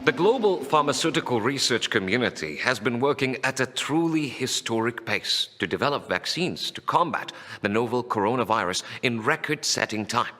The global pharmaceutical research community has been working at a truly historic pace to develop vaccines to combat the novel coronavirus in record-setting time.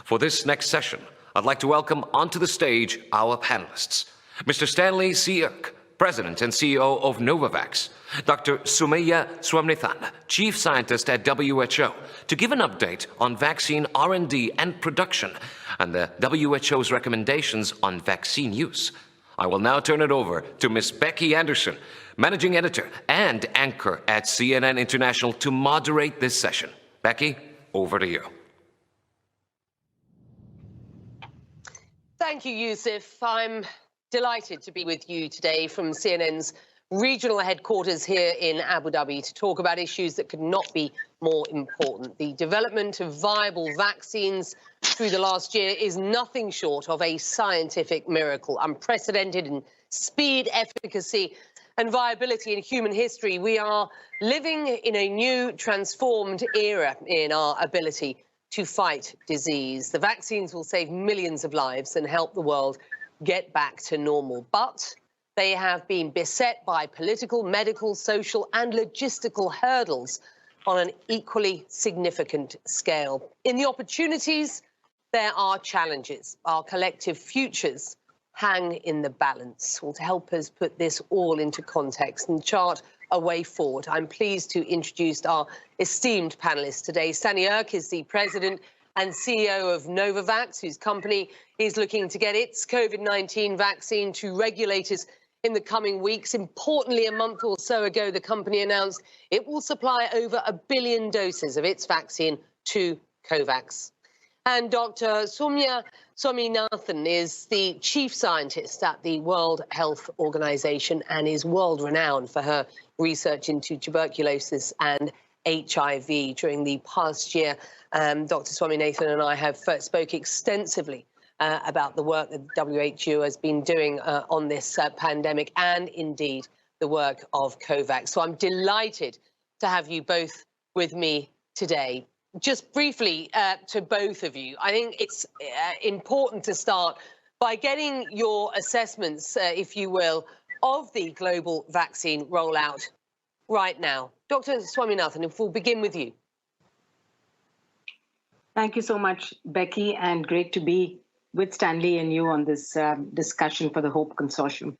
For this next session, I'd like to welcome onto the stage our panelists. Mr. Stanley Siuk, President and CEO of Novavax, Dr. Soumya Swaminathan, Chief Scientist at WHO, to give an update on vaccine R&D and production and the WHO's recommendations on vaccine use. I will now turn it over to Ms. Becky Anderson, Managing Editor and Anchor at CNN International, to moderate this session. Becky, over to you. Thank you, Yusuf. I'm delighted to be with you today from CNN's regional headquarters here in Abu Dhabi to talk about issues that could not be more important. The development of viable vaccines through the last year is nothing short of a scientific miracle, unprecedented in speed, efficacy and viability in human history. We are living in a new, transformed era in our ability to fight disease. The vaccines will save millions of lives and help the world get back to normal. But they have been beset by political, medical, social and logistical hurdles on an equally significant scale. In the opportunities, there are challenges. Our collective futures hang in the balance. Well, to help us put this all into context and chart a way forward, I'm pleased to introduce our esteemed panelists today. Stanley Siuk is the President and CEO of Novovax, whose company is looking to get its COVID-19 vaccine to regulators in the coming weeks. Importantly, a month or so ago, the company announced it will supply over 1 billion doses of its vaccine to COVAX. And Dr. Soumya Swaminathan is the chief scientist at the World Health Organization and is world-renowned for her research into tuberculosis and HIV. During the past year, Dr. Swaminathan and I have spoke extensively about the work that WHO has been doing on this pandemic and indeed the work of COVAX. So I'm delighted to have you both with me today. Just briefly to both of you, I think it's important to start by getting your assessments, if you will, of the global vaccine rollout right now. Dr. Swaminathan, if we'll begin with you. Thank you so much, Becky, and great to be with Stanley and you on this discussion for the HOPE Consortium.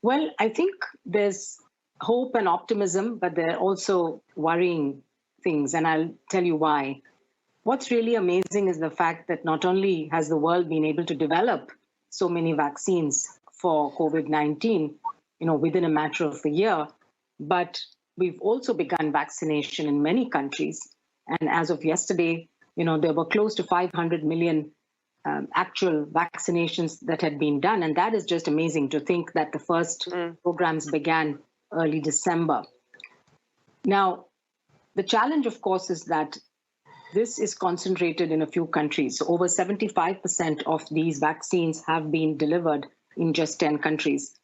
Well, I think there's hope and optimism, but there are also worrying things, and I'll tell you why. What's really amazing is the fact that not only has the world been able to develop so many vaccines for COVID-19, within a matter of a year, but we've also begun vaccination in many countries. And as of yesterday, there were close to 500 million actual vaccinations that had been done. And that is just amazing to think that the first programs began early December. Now, the challenge, of course, is that this is concentrated in a few countries. So over 75% of these vaccines have been delivered in just 10 countries.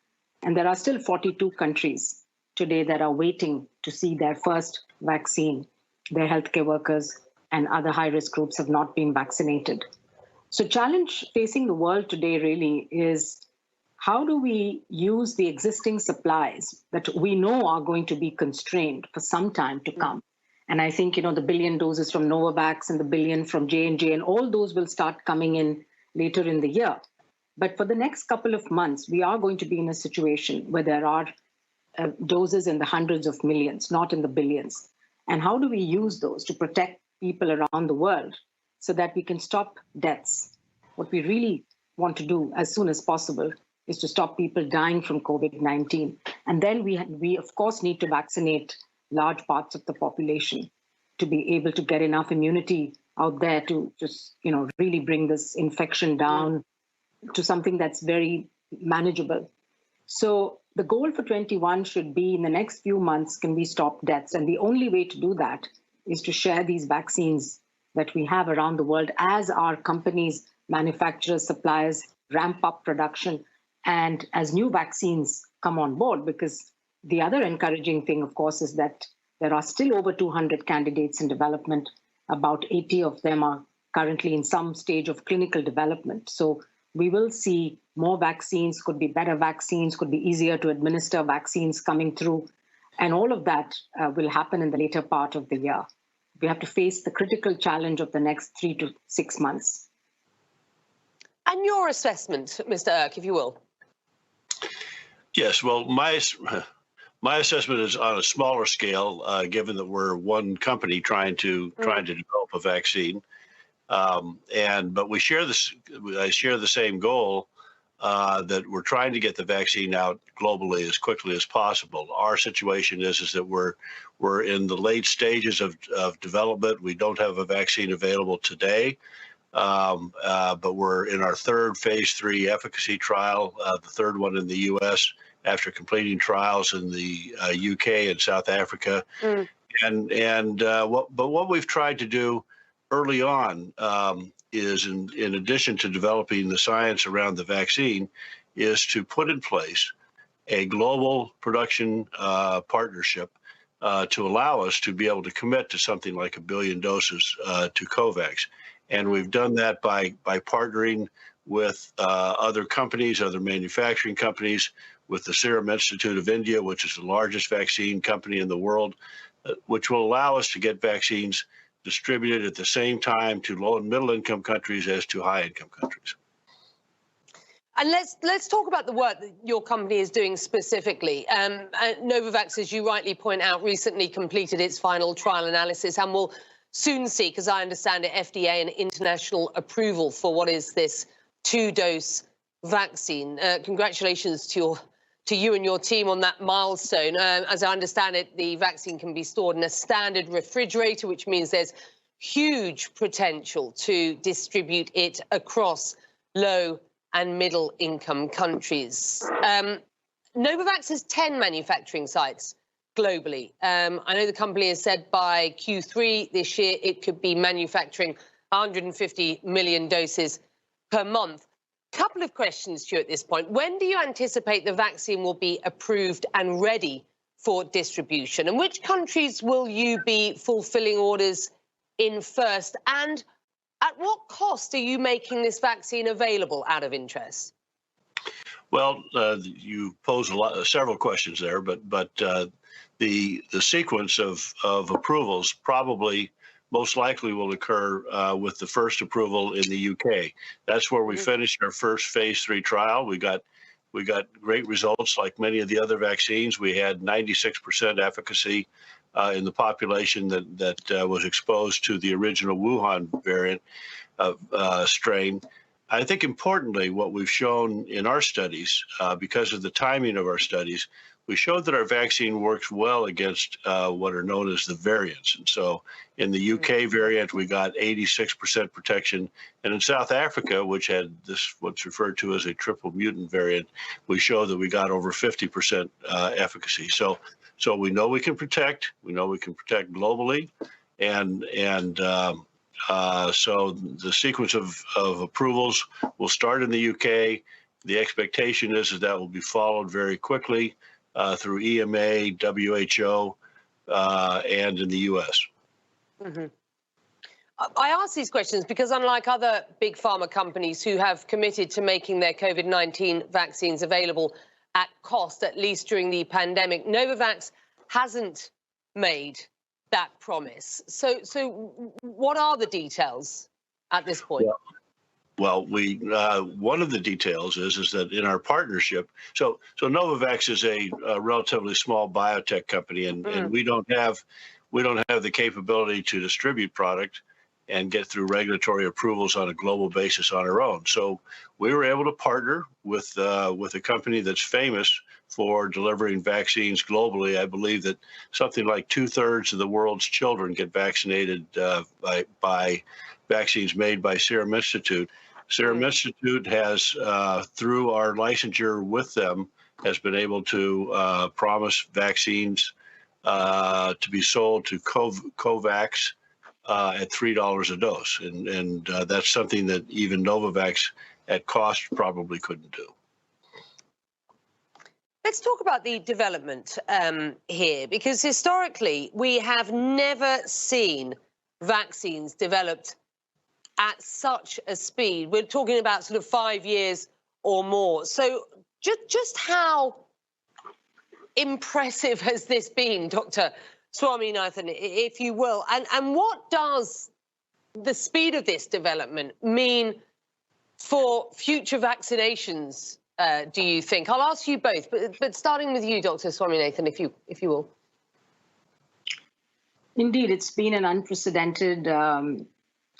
And there are still 42 countries today that are waiting to see their first vaccine. Their healthcare workers and other high-risk groups have not been vaccinated. So challenge facing the world today really is, how do we use the existing supplies that we know are going to be constrained for some time to come? And I think, the 1 billion doses from Novavax and the 1 billion from J&J and all those will start coming in later in the year. But for the next couple of months, we are going to be in a situation where there are doses in the hundreds of millions, not in the billions. And how do we use those to protect people around the world so that we can stop deaths? What we really want to do as soon as possible is to stop people dying from COVID-19. And then we of course need to vaccinate large parts of the population to be able to get enough immunity out there to just, really bring this infection down to something that's very manageable. So the goal for 21 should be, in the next few months, can we stop deaths? And the only way to do that is to share these vaccines that we have around the world as our companies, manufacturers, suppliers ramp up production and as new vaccines come on board. Because the other encouraging thing, of course, is that there are still over 200 candidates in development. About 80 of them are currently in some stage of clinical development. So we will see more vaccines, could be better vaccines, could be easier to administer vaccines coming through. And all of that will happen in the later part of the year. We have to face the critical challenge of the next 3 to 6 months. And your assessment, Mr. Erck, if you will. Yes, well, my assessment is on a smaller scale, given that we're one company trying to develop a vaccine, but we share this. I share the same goal that we're trying to get the vaccine out globally as quickly as possible. Our situation is that we're in the late stages of development. We don't have a vaccine available today. But we're in our third phase 3 efficacy trial, the third one in the U.S. after completing trials in the UK and South Africa. But what we've tried to do early on is, in addition to developing the science around the vaccine, is to put in place a global production partnership to allow us to be able to commit to something like 1 billion doses to COVAX. And we've done that by partnering with other companies, other manufacturing companies, with the Serum Institute of India, which is the largest vaccine company in the world, which will allow us to get vaccines distributed at the same time to low and middle income countries as to high income countries. And let's talk about the work that your company is doing specifically. Novavax, as you rightly point out, recently completed its final trial analysis and will soon seek, as I understand it, FDA and international approval for what is this 2-dose vaccine. Congratulations to you and your team on that milestone. As I understand it, the vaccine can be stored in a standard refrigerator, which means there's huge potential to distribute it across low and middle income countries. Novavax has 10 manufacturing sites globally. I know the company has said by Q3 this year it could be manufacturing 150 million doses per month. Couple of questions to you at this point. When do you anticipate the vaccine will be approved and ready for distribution? And which countries will you be fulfilling orders in first? And at what cost are you making this vaccine available, out of interest? Well, you pose several questions there, but the sequence of approvals probably most likely will occur with the first approval in the UK. That's where we finished our first phase 3 trial. We got great results. Like many of the other vaccines, we had 96% efficacy in the population that was exposed to the original Wuhan variant strain. I think importantly, what we've shown in our studies, because of the timing of our studies, we showed that our vaccine works well against what are known as the variants. And so in the UK variant, we got 86% protection. And in South Africa, which had what's referred to as a triple mutant variant, we showed that we got over 50% efficacy. So we know we can protect. We know we can protect globally. So the sequence of approvals will start in the UK. The expectation is that will be followed very quickly through EMA, WHO, and in the US. I ask these questions because unlike other big pharma companies who have committed to making their COVID-19 vaccines available at cost, at least during the pandemic, Novavax hasn't made that promise. So what are the details at this point? Well, one of the details is that in our partnership, so Novovax is a relatively small biotech company, and we don't have the capability to distribute product and get through regulatory approvals on a global basis on our own. So we were able to partner with a company that's famous for delivering vaccines globally. I believe that something like 2/3 of the world's children get vaccinated by vaccines made by Serum Institute. Serum Institute has, through our licensure with them, has been able to promise vaccines to be sold to COVAX at $3 a dose. And that's something that even Novavax at cost probably couldn't do. Let's talk about the development here, because historically we have never seen vaccines developed at such a speed. We're talking about sort of 5 years or more. So just how impressive has this been, Dr. Swaminathan, if you will? And what does the speed of this development mean for future vaccinations, do you think? I'll ask you both, but starting with you, Dr. Swaminathan, if you will. Indeed, it's been an unprecedented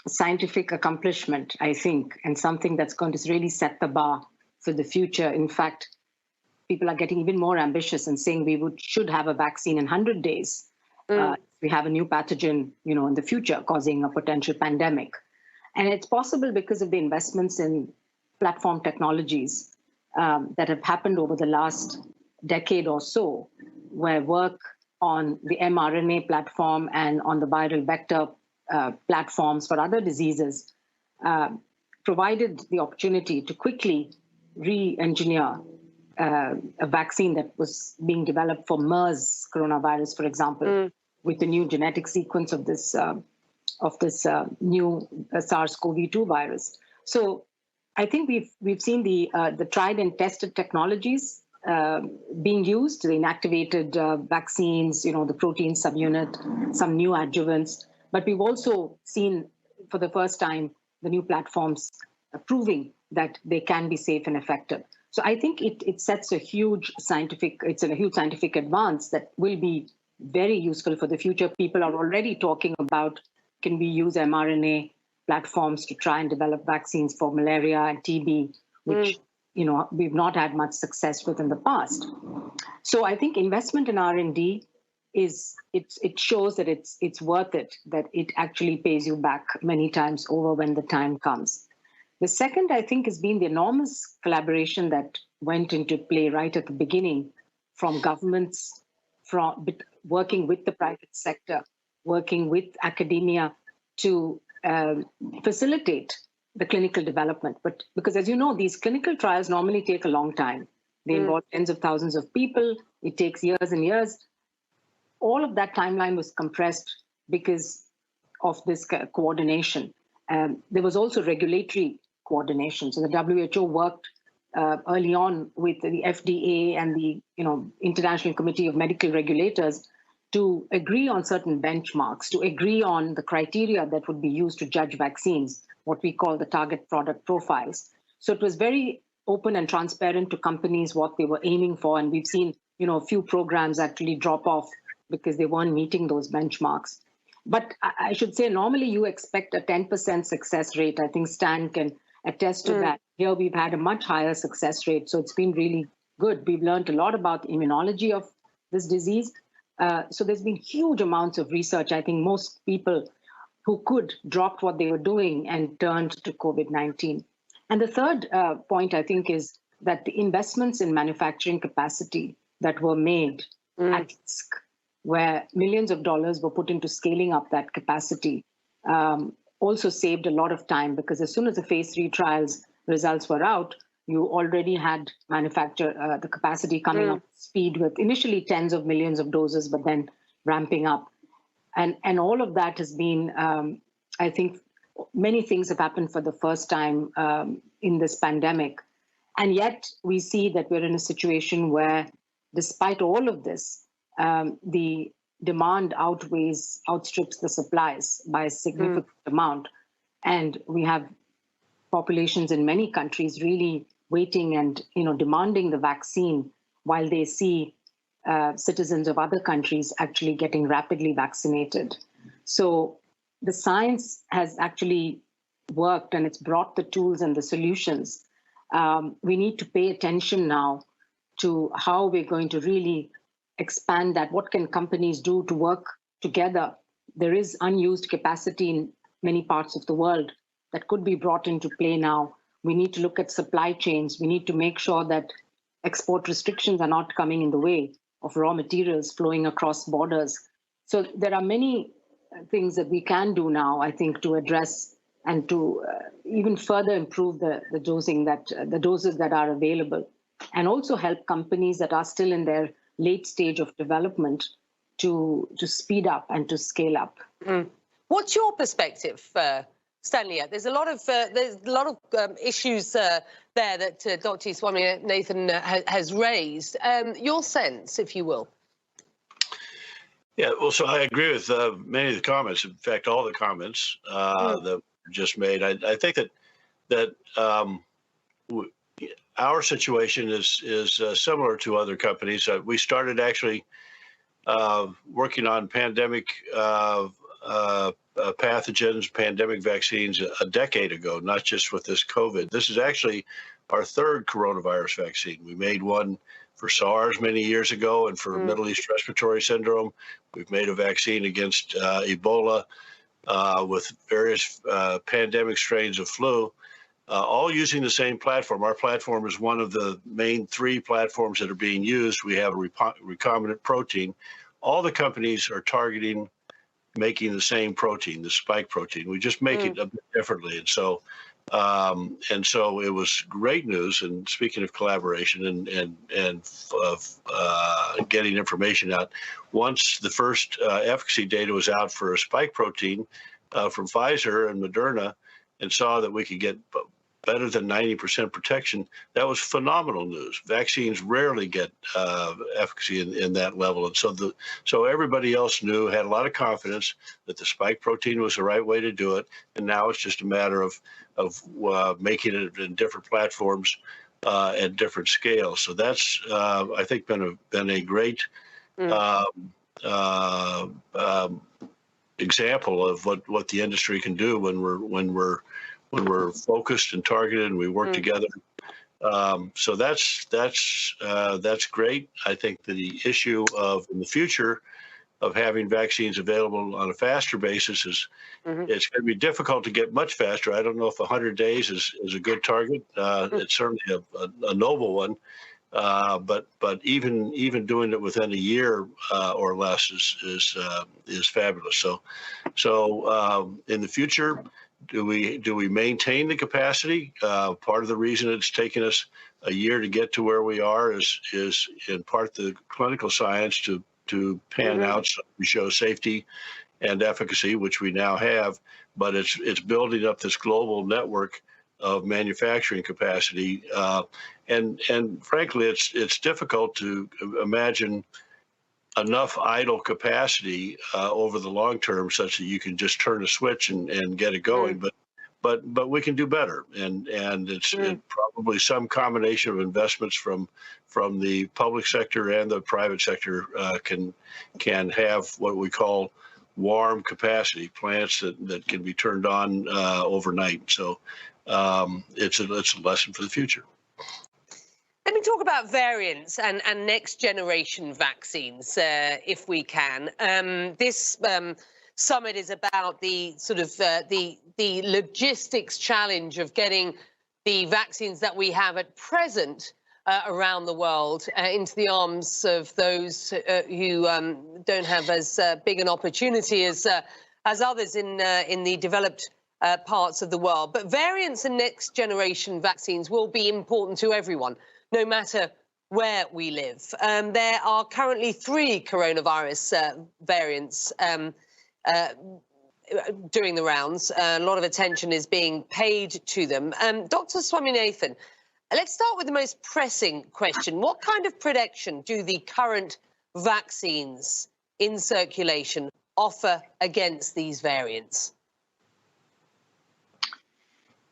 scientific accomplishment, I think, and something that's going to really set the bar for the future. In fact, people are getting even more ambitious and saying we should have a vaccine in 100 days. We have a new pathogen, in the future causing a potential pandemic. And it's possible because of the investments in platform technologies that have happened over the last decade or so, where work on the mRNA platform and on the viral vector platforms for other diseases provided the opportunity to quickly re-engineer a vaccine that was being developed for MERS coronavirus, for example, with the new genetic sequence of this new SARS-CoV-2 virus. So I think we've seen the tried and tested technologies being used, the inactivated vaccines, the protein subunit, some new adjuvants. But we've also seen for the first time the new platforms proving that they can be safe and effective. So I think it sets a huge scientific advance that will be very useful for the future. People are already talking about, can we use mRNA platforms to try and develop vaccines for malaria and TB, which we've not had much success with in the past. So I think investment in R&D it shows that it's worth it, that it actually pays you back many times over when the time comes. The second, I think, has been the enormous collaboration that went into play right at the beginning from governments, from working with the private sector, working with academia to facilitate the clinical development. But because, as you know, these clinical trials normally take a long time. They involve tens of thousands of people. It takes years and years. All of that timeline was compressed because of this coordination. There was also regulatory coordination. So the WHO worked early on with the FDA and the International Committee of Medical Regulators to agree on certain benchmarks, to agree on the criteria that would be used to judge vaccines, what we call the target product profiles. So it was very open and transparent to companies what they were aiming for. And we've seen, a few programs actually drop off because they weren't meeting those benchmarks. But I should say, normally you expect a 10% success rate. I think Stan can attest to that. Here we've had a much higher success rate. So it's been really good. We've learned a lot about the immunology of this disease. So there's been huge amounts of research. I think most people who could dropped what they were doing and turned to COVID-19. And the third point, I think, is that the investments in manufacturing capacity that were made at risk, where millions of dollars were put into scaling up that capacity, also saved a lot of time, because as soon as the phase 3 trials results were out, you already had the capacity coming up to speed with initially tens of millions of doses, but then ramping up. And all of that has been, I think, many things have happened for the first time in this pandemic. And yet we see that we're in a situation where, despite all of this, the demand outstrips the supplies by a significant amount. And we have populations in many countries really waiting and demanding the vaccine, while they see citizens of other countries actually getting rapidly vaccinated. So the science has actually worked, and it's brought the tools and the solutions. We need to pay attention now to how we're going to really expand that. What can companies do to work together? There is unused capacity in many parts of the world that could be brought into play now. We need to look at supply chains. We need to make sure that export restrictions are not coming in the way of raw materials flowing across borders. So there are many things that we can do now, I think, to address and to even further improve the doses that are available, and also help companies that are still in their late stage of development to speed up and to scale up. What's your perspective, Stanley, there's a lot of issues there that Dr. Swaminathan has raised. Your sense, if you will. Yeah, well, so I agree with many of the comments. In fact, all the comments that were just made. I think that our situation is similar to other companies. We started actually working on pandemic pathogens, pandemic vaccines a decade ago, not just with this COVID. This is actually our third coronavirus vaccine. We made one for SARS many years ago and for Middle East respiratory syndrome. We've made a vaccine against Ebola with various pandemic strains of flu, all using the same platform. Our platform is one of the main 3 platforms that are being used. We have a recombinant protein. All the companies are targeting making the same protein, the spike protein. We just make it a bit differently. And so it was great news. And speaking of collaboration and getting information out, once the first efficacy data was out for a spike protein from Pfizer and Moderna, and saw that we could get better than 90% protection, that was phenomenal news. Vaccines rarely get efficacy in that level. And so everybody else had a lot of confidence that the spike protein was the right way to do it. And now it's just a matter of making it in different platforms at different scales. So that's, I think, been a great example of what the industry can do when we're focused and targeted and we work together. So that's great. I think the issue of in the future of having vaccines available on a faster basis is it's going to be difficult to get much faster. I don't know if 100 days is a good target. It's certainly a noble one. But even doing it within a year or less is fabulous. So in the future, do we maintain the capacity? Part of the reason it's taken us a year to get to where we are is in part the clinical science to pan out so we show safety and efficacy, which we now have. But it's building up this global network of manufacturing capacity, and frankly, it's difficult to imagine enough idle capacity over the long term, such that you can just turn a switch and get it going. But we can do better, and it's probably some combination of investments from the public sector and the private sector can have what we call warm capacity plants that can be turned on overnight. So it's a lesson for the future. Let me talk about variants and next generation vaccines, if we can. This summit is about the sort of the logistics challenge of getting the vaccines that we have at present around the world into the arms of those who don't have as big an opportunity as others in the developed parts of the world. But variants and next generation vaccines will be important to everyone, no matter where we live. There are currently 3 coronavirus variants doing the rounds. A lot of attention is being paid to them. Dr. Swaminathan, let's start with the most pressing question. What kind of protection do the current vaccines in circulation offer against these variants?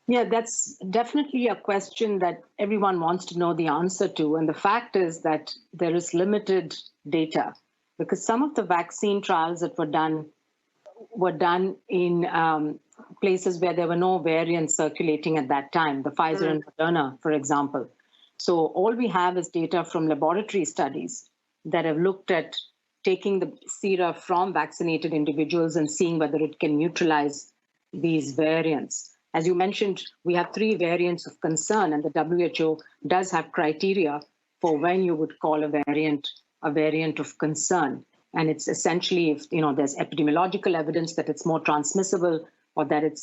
Yeah, that's definitely a question that everyone wants to know the answer to. And the fact is that there is limited data, because some of the vaccine trials that were done in places where there were no variants circulating at that time, the Pfizer and Moderna, for example. So all we have is data from laboratory studies that have looked at taking the sera from vaccinated individuals and seeing whether it can neutralize these variants. As you mentioned, we have 3 variants of concern, and the WHO does have criteria for when you would call a variant of concern. And it's essentially if there's epidemiological evidence that it's more transmissible, or that it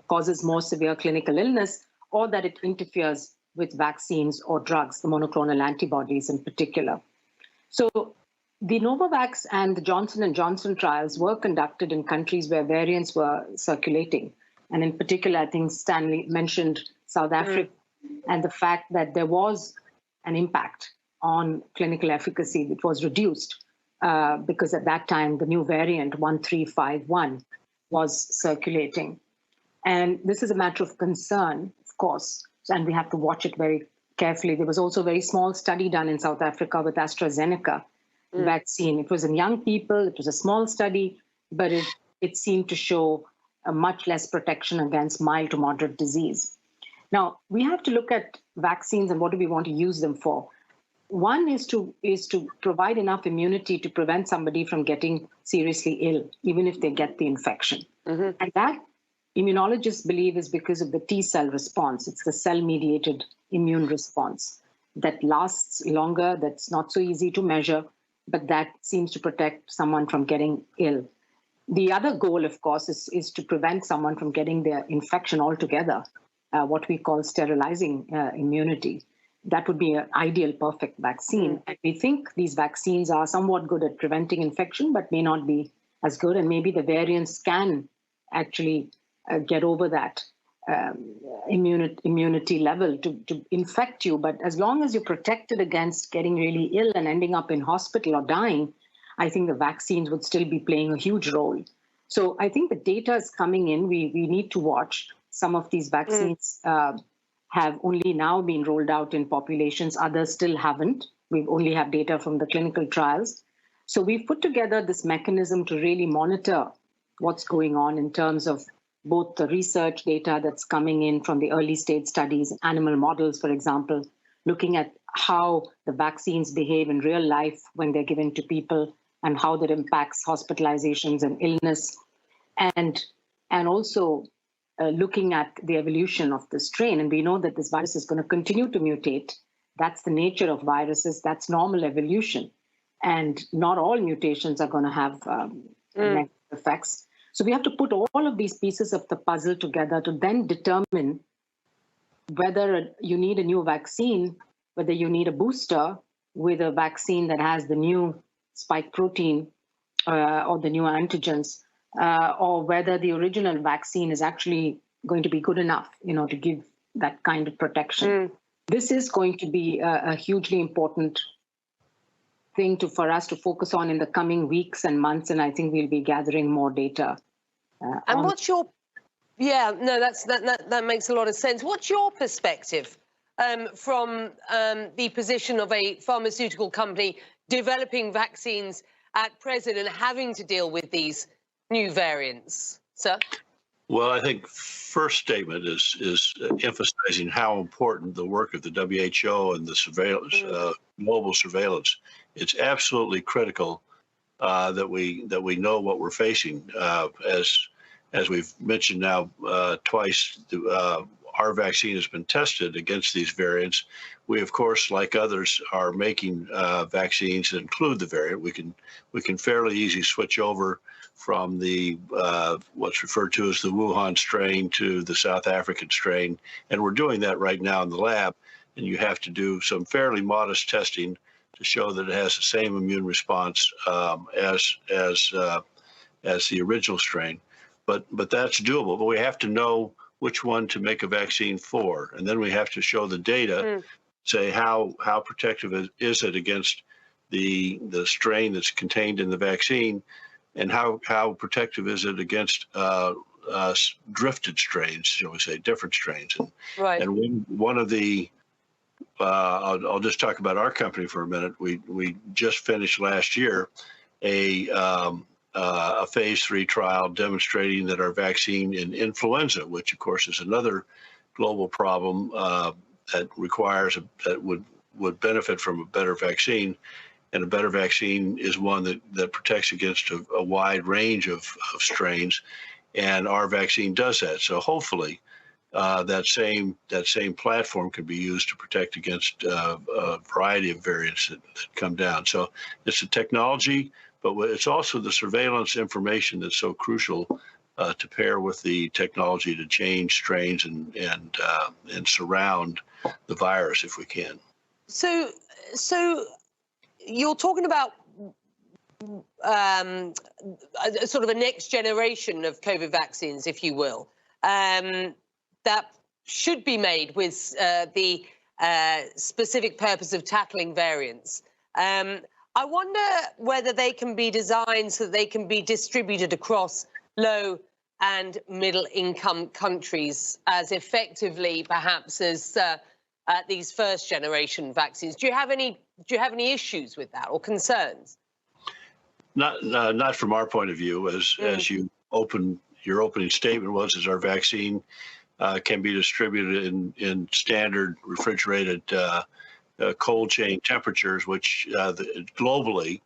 causes more severe clinical illness, or that it interferes with vaccines or drugs, the monoclonal antibodies in particular. So the Novavax and the Johnson & Johnson trials were conducted in countries where variants were circulating. And in particular, I think Stanley mentioned South Africa and the fact that there was an impact on clinical efficacy which was reduced because at that time the new variant 1351 was circulating. And this is a matter of concern, of course, and we have to watch it very carefully. There was also a very small study done in South Africa with AstraZeneca vaccine. It was in young people, it was a small study, but it seemed to show a much less protection against mild to moderate disease. Now, we have to look at vaccines and what do we want to use them for. One is to provide enough immunity to prevent somebody from getting seriously ill, even if they get the infection. And that, immunologists believe, is because of the T cell response. It's the cell-mediated immune response that lasts longer, that's not so easy to measure, but that seems to protect someone from getting ill. The other goal, of course, is to prevent someone from getting their infection altogether, what we call sterilizing immunity. That would be an ideal, perfect vaccine. And we think these vaccines are somewhat good at preventing infection, but may not be as good. And maybe the variants can actually get over that immunity level to infect you. But as long as you're protected against getting really ill and ending up in hospital or dying, I think the vaccines would still be playing a huge role. So I think the data is coming in. We need to watch. Some of these vaccines have only now been rolled out in populations. Others still haven't. We only have data from the clinical trials. So we've put together this mechanism to really monitor what's going on in terms of both the research data that's coming in from the early stage studies, animal models, for example, looking at how the vaccines behave in real life when they're given to people and how that impacts hospitalizations and illness, and also looking at the evolution of the strain. And we know that this virus is going to continue to mutate. That's the nature of viruses. That's normal evolution. And not all mutations are going to have negative effects. So we have to put all of these pieces of the puzzle together to then determine whether you need a new vaccine, whether you need a booster with a vaccine that has the new spike protein or the new antigens, or whether the original vaccine is actually going to be good enough, to give that kind of protection. This is going to be a hugely important thing for us to focus on in the coming weeks and months, and I think we'll be gathering more data. And what's your, that makes a lot of sense. What's your perspective from the position of a pharmaceutical company developing vaccines at present and having to deal with these new variants, sir? Well, I think first statement is emphasizing how important the work of the WHO and the surveillance, global surveillance. It's absolutely critical that we know what we're facing. As we've mentioned now twice, our vaccine has been tested against these variants. We, of course, like others, are making vaccines that include the variant. We can fairly easily switch over from the what's referred to as the Wuhan strain to the South African strain, and we're doing that right now in the lab. And you have to do some fairly modest testing to show that it has the same immune response as the original strain. But that's doable. But we have to know which one to make a vaccine for, and then we have to show the data, say how protective is it against the strain that's contained in the vaccine, and how protective is it against drifted strains, shall we say, different strains. And one of the I'll just talk about our company for a minute. We just finished last year a phase 3 trial demonstrating that our vaccine in influenza, which of course is another global problem that requires that would benefit from a better vaccine, and a better vaccine is one that protects against a wide range of strains, and our vaccine does that. So hopefully that same platform can be used to protect against a variety of variants that come down. So it's the technology, but it's also the surveillance information that's so crucial to pair with the technology to change strains and surround the virus if we can. So you're talking about sort of a next generation of COVID vaccines, if you will. that should be made with the specific purpose of tackling variants. I wonder whether they can be designed so that they can be distributed across low and middle income countries as effectively, perhaps, as these first generation vaccines. Do you have any issues with that or concerns? Not from our point of view, as your opening statement was, is our vaccine can be distributed in standard refrigerated cold chain temperatures, which globally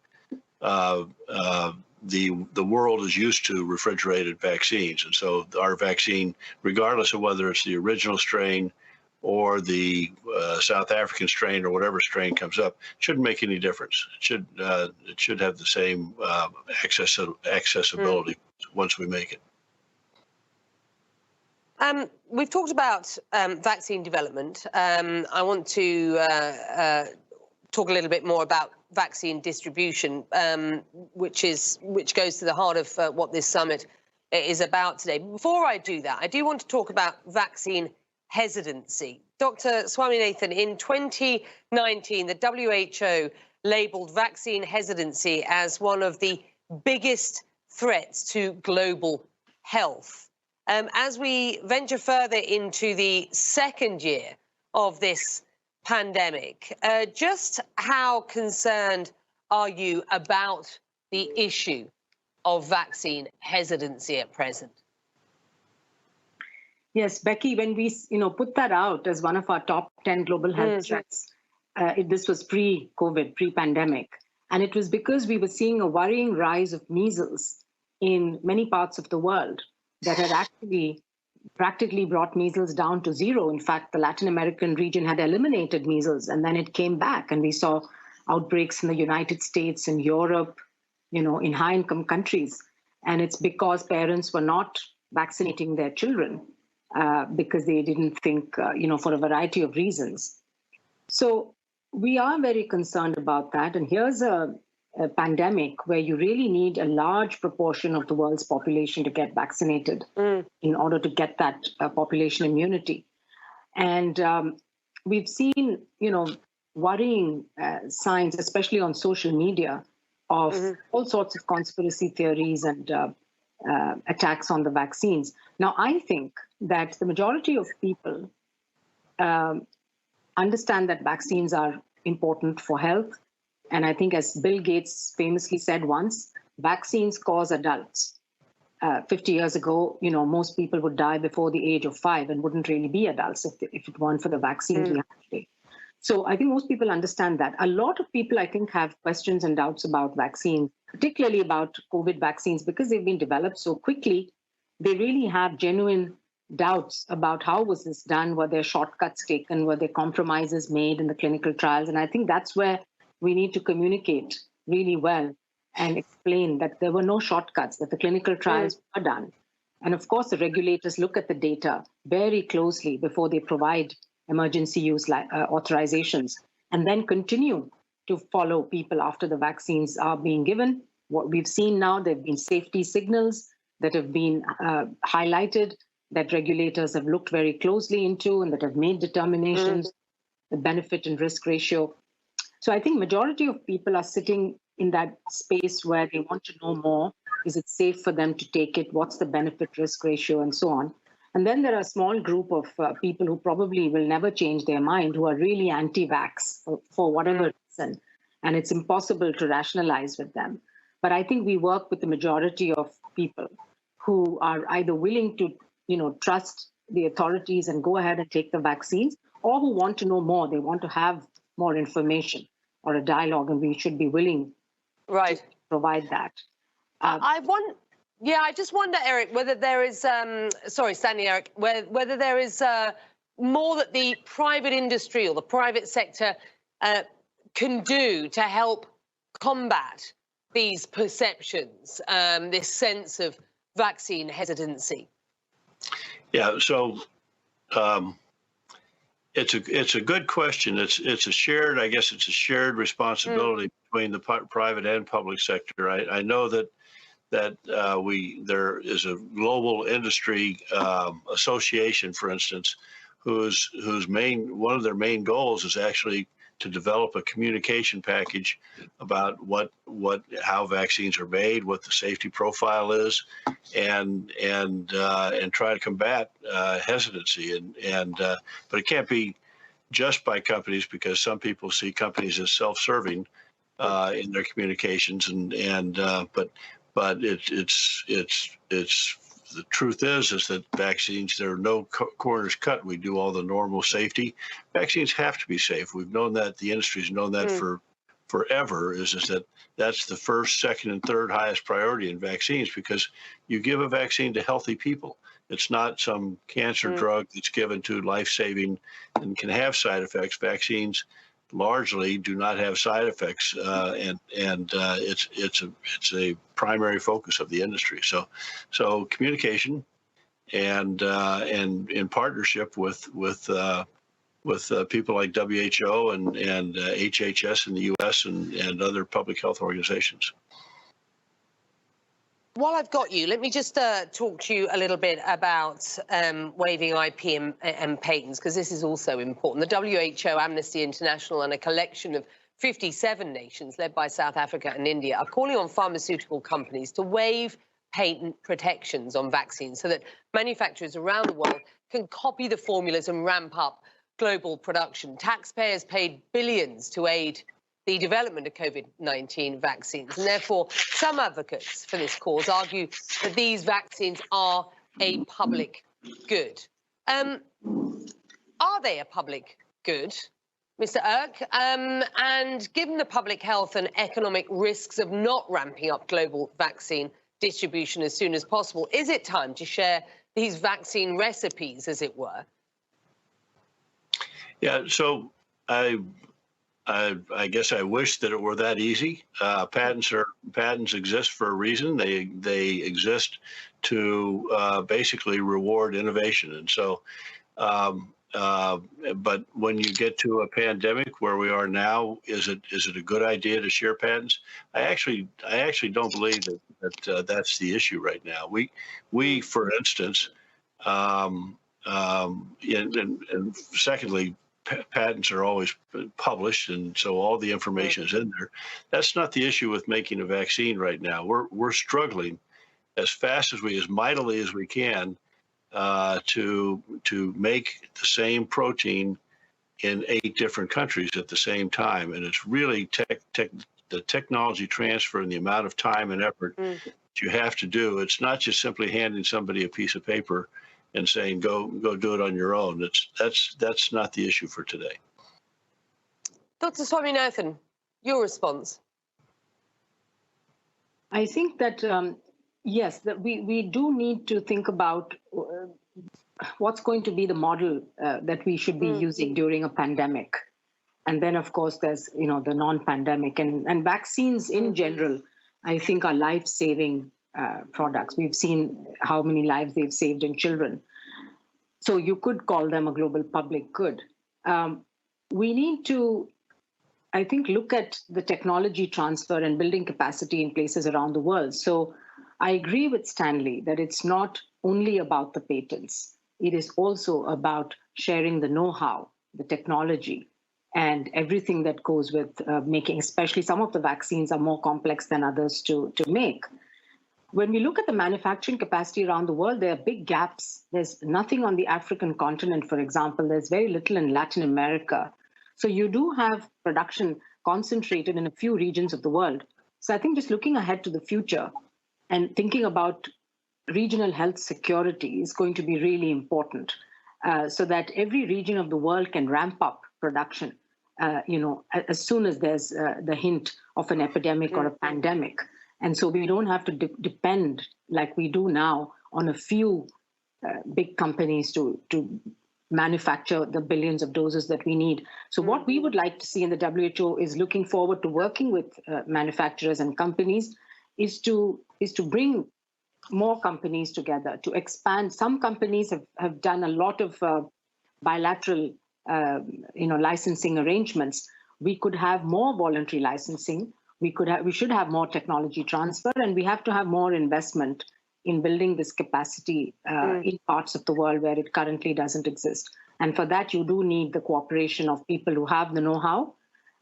the world is used to refrigerated vaccines, and so our vaccine, regardless of whether it's the original strain or the South African strain or whatever strain comes up, shouldn't make any difference. It should have the same accessibility once we make it. We've talked about vaccine development. I want to talk a little bit more about vaccine distribution, which goes to the heart of what this summit is about today. Before I do that, I do want to talk about vaccine hesitancy. Dr. Swaminathan, in 2019, the WHO labelled vaccine hesitancy as one of the biggest threats to global health. As we venture further into the second year of this pandemic, just how concerned are you about the issue of vaccine hesitancy at present? Yes, Becky, when we put that out as one of our top 10 global health threats, this was pre-COVID, pre-pandemic, and it was because we were seeing a worrying rise of measles in many parts of the world that had actually practically brought measles down to zero. In fact, the Latin American region had eliminated measles, and then it came back, and we saw outbreaks in the United States and Europe, in high-income countries. And it's because parents were not vaccinating their children because they didn't think, for a variety of reasons. So we are very concerned about that. And here's a pandemic where you really need a large proportion of the world's population to get vaccinated in order to get that population immunity. And we've seen, worrying signs, especially on social media, of all sorts of conspiracy theories and attacks on the vaccines. Now, I think that the majority of people understand that vaccines are important for health. And I think, as Bill Gates famously said once, vaccines cause adults. 50 years ago, most people would die before the age of 5 and wouldn't really be adults if it weren't for the vaccines we have today. So I think most people understand that. A lot of people, I think, have questions and doubts about vaccines, particularly about COVID vaccines, because they've been developed so quickly. They really have genuine doubts about how was this done, were there shortcuts taken, were there compromises made in the clinical trials. And I think that's where we need to communicate really well and explain that there were no shortcuts, that the clinical trials are done. And of course, the regulators look at the data very closely before they provide emergency use authorizations, and then continue to follow people after the vaccines are being given. What we've seen now, there have been safety signals that have been highlighted, that regulators have looked very closely into and that have made determinations, the benefit and risk ratio. So I think majority of people are sitting in that space where they want to know more. Is it safe for them to take it? What's the benefit risk ratio and so on? And then there are a small group of people who probably will never change their mind, who are really anti-vax for whatever reason. And it's impossible to rationalize with them. But I think we work with the majority of people who are either willing to, trust the authorities and go ahead and take the vaccines, or who want to know more. They want to have more information or a dialogue, and we should be willing to provide that. I just wonder, Eric, whether there is, Stanley, Eric, whether there is more that the private industry or the private sector can do to help combat these perceptions, this sense of vaccine hesitancy. Yeah, so it's a good question. It's a shared responsibility between the private and public sector. I know that that there is a global industry association, for instance, whose one of their main goals is actually to develop a communication package about how vaccines are made, what the safety profile is, and try to combat hesitancy. But it can't be just by companies, because some people see companies as self-serving in their communications, but it's the truth is that vaccines, there are no corners cut. We do all the normal safety. Vaccines have to be safe. We've known that. The industry's known that for forever. Is that that's the first, second, and third highest priority in vaccines, because you give a vaccine to healthy people. It's not some cancer drug that's given to life-saving and can have side effects. Vaccines largely do not have side effects, and it's a primary focus of the industry. So communication and in partnership with people like WHO and HHS in the U.S. and other public health organizations. While I've got you, let me just talk to you a little bit about waiving IP and patents, because this is also important. The WHO, Amnesty International, and a collection of 57 nations led by South Africa and India are calling on pharmaceutical companies to waive patent protections on vaccines so that manufacturers around the world can copy the formulas and ramp up global production. Taxpayers paid billions to aid the development of COVID-19 vaccines, and therefore some advocates for this cause argue that these vaccines are a public good. Are they a public good, Mr. Irk? And given the public health and economic risks of not ramping up global vaccine distribution as soon as possible, is it time to share these vaccine recipes, as it were? Yeah, so I guess I wish that it were that easy. Patents exist for a reason. They exist to basically reward innovation. And so, but when you get to a pandemic where we are now, is it a good idea to share patents? I actually don't believe that that's the issue right now. We for instance, and secondly, patents are always published, and so all the information is in there. That's not the issue with making a vaccine right now. We're struggling as mightily as we can to make the same protein in 8 different countries at the same time, and it's really the technology transfer and the amount of time and effort that you have to do. It's not just simply handing somebody a piece of paper and saying, go do it on your own. That's not the issue for today. Dr. Swaminathan, your response? I think that, yes, that we do need to think about what's going to be the model that we should be using during a pandemic. And then, of course, there's, the non-pandemic. And vaccines in general, I think, are life-saving products. We've seen how many lives they've saved in children. So you could call them a global public good. We need to, I think, look at the technology transfer and building capacity in places around the world. So I agree with Stanley that it's not only about the patents. It is also about sharing the know-how, the technology, and everything that goes with making, especially some of the vaccines are more complex than others to make. When we look at the manufacturing capacity around the world, there are big gaps. There's nothing on the African continent, for example. There's very little in Latin America. So you do have production concentrated in a few regions of the world. So I think just looking ahead to the future and thinking about regional health security is going to be really important, so that every region of the world can ramp up production, as soon as there's the hint of an epidemic or a pandemic. And so we don't have to depend, like we do now, on a few big companies to manufacture the billions of doses that we need. So what we would like to see in the WHO is looking forward to working with manufacturers and companies is to bring more companies together, to expand. Some companies have done a lot of bilateral licensing arrangements. We could have more voluntary licensing we should have more technology transfer, and we have to have more investment in building this capacity in parts of the world where it currently doesn't exist. And for that, you do need the cooperation of people who have the know-how,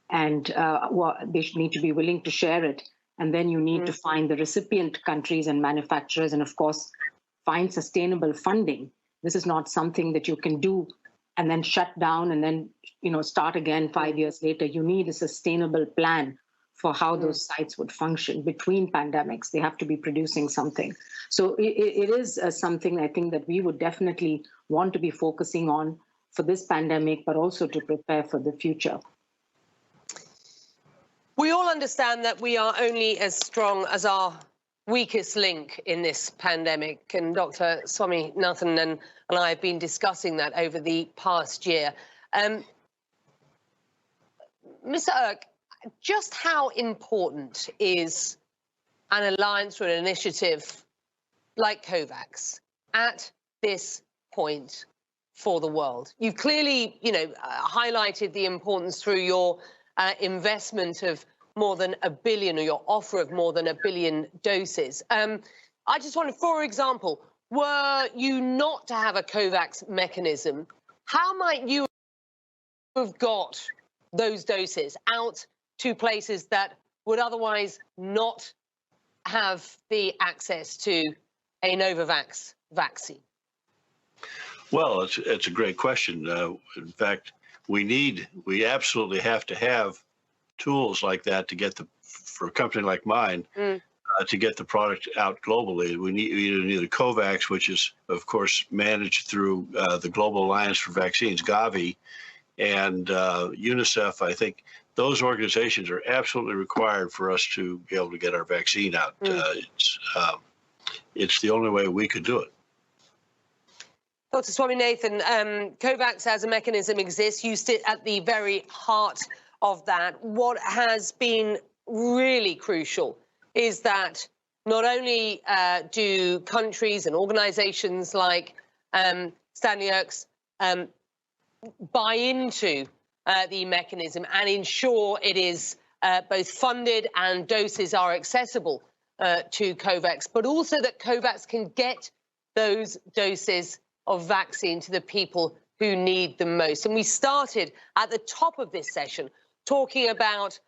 and they need to be willing to share it. And then you need to find the recipient countries and manufacturers, and of course, find sustainable funding. This is not something that you can do and then shut down and then start again 5 years later. You need a sustainable plan for how those sites would function between pandemics. They have to be producing something. So it is something I think that we would definitely want to be focusing on for this pandemic, but also to prepare for the future. We all understand that we are only as strong as our weakest link in this pandemic, and Dr. Swaminathan and I have been discussing that over the past year. Mr. Erk, just how important is an alliance or an initiative like COVAX at this point for the world? You've clearly, highlighted the importance through your investment of more than 1 billion, or your offer of more than 1 billion doses. I just wonder, for example, were you not to have a COVAX mechanism, how might you have got those doses out to places that would otherwise not have the access to a Novavax vaccine? Well, it's a great question. In fact, we absolutely have to have tools like that to get for a company like mine, to get the product out globally. We need a COVAX, which is, of course, managed through the Global Alliance for Vaccines, Gavi, and UNICEF. I think those organizations are absolutely required for us to be able to get our vaccine out. It's the only way we could do it. Dr. Swaminathan, COVAX as a mechanism exists. You sit at the very heart of that. What has been really crucial is that not only do countries and organizations like Stanley Erk's buy into the mechanism and ensure it is both funded and doses are accessible to COVAX, but also that COVAX can get those doses of vaccine to the people who need them most. And we started at the top of this session talking about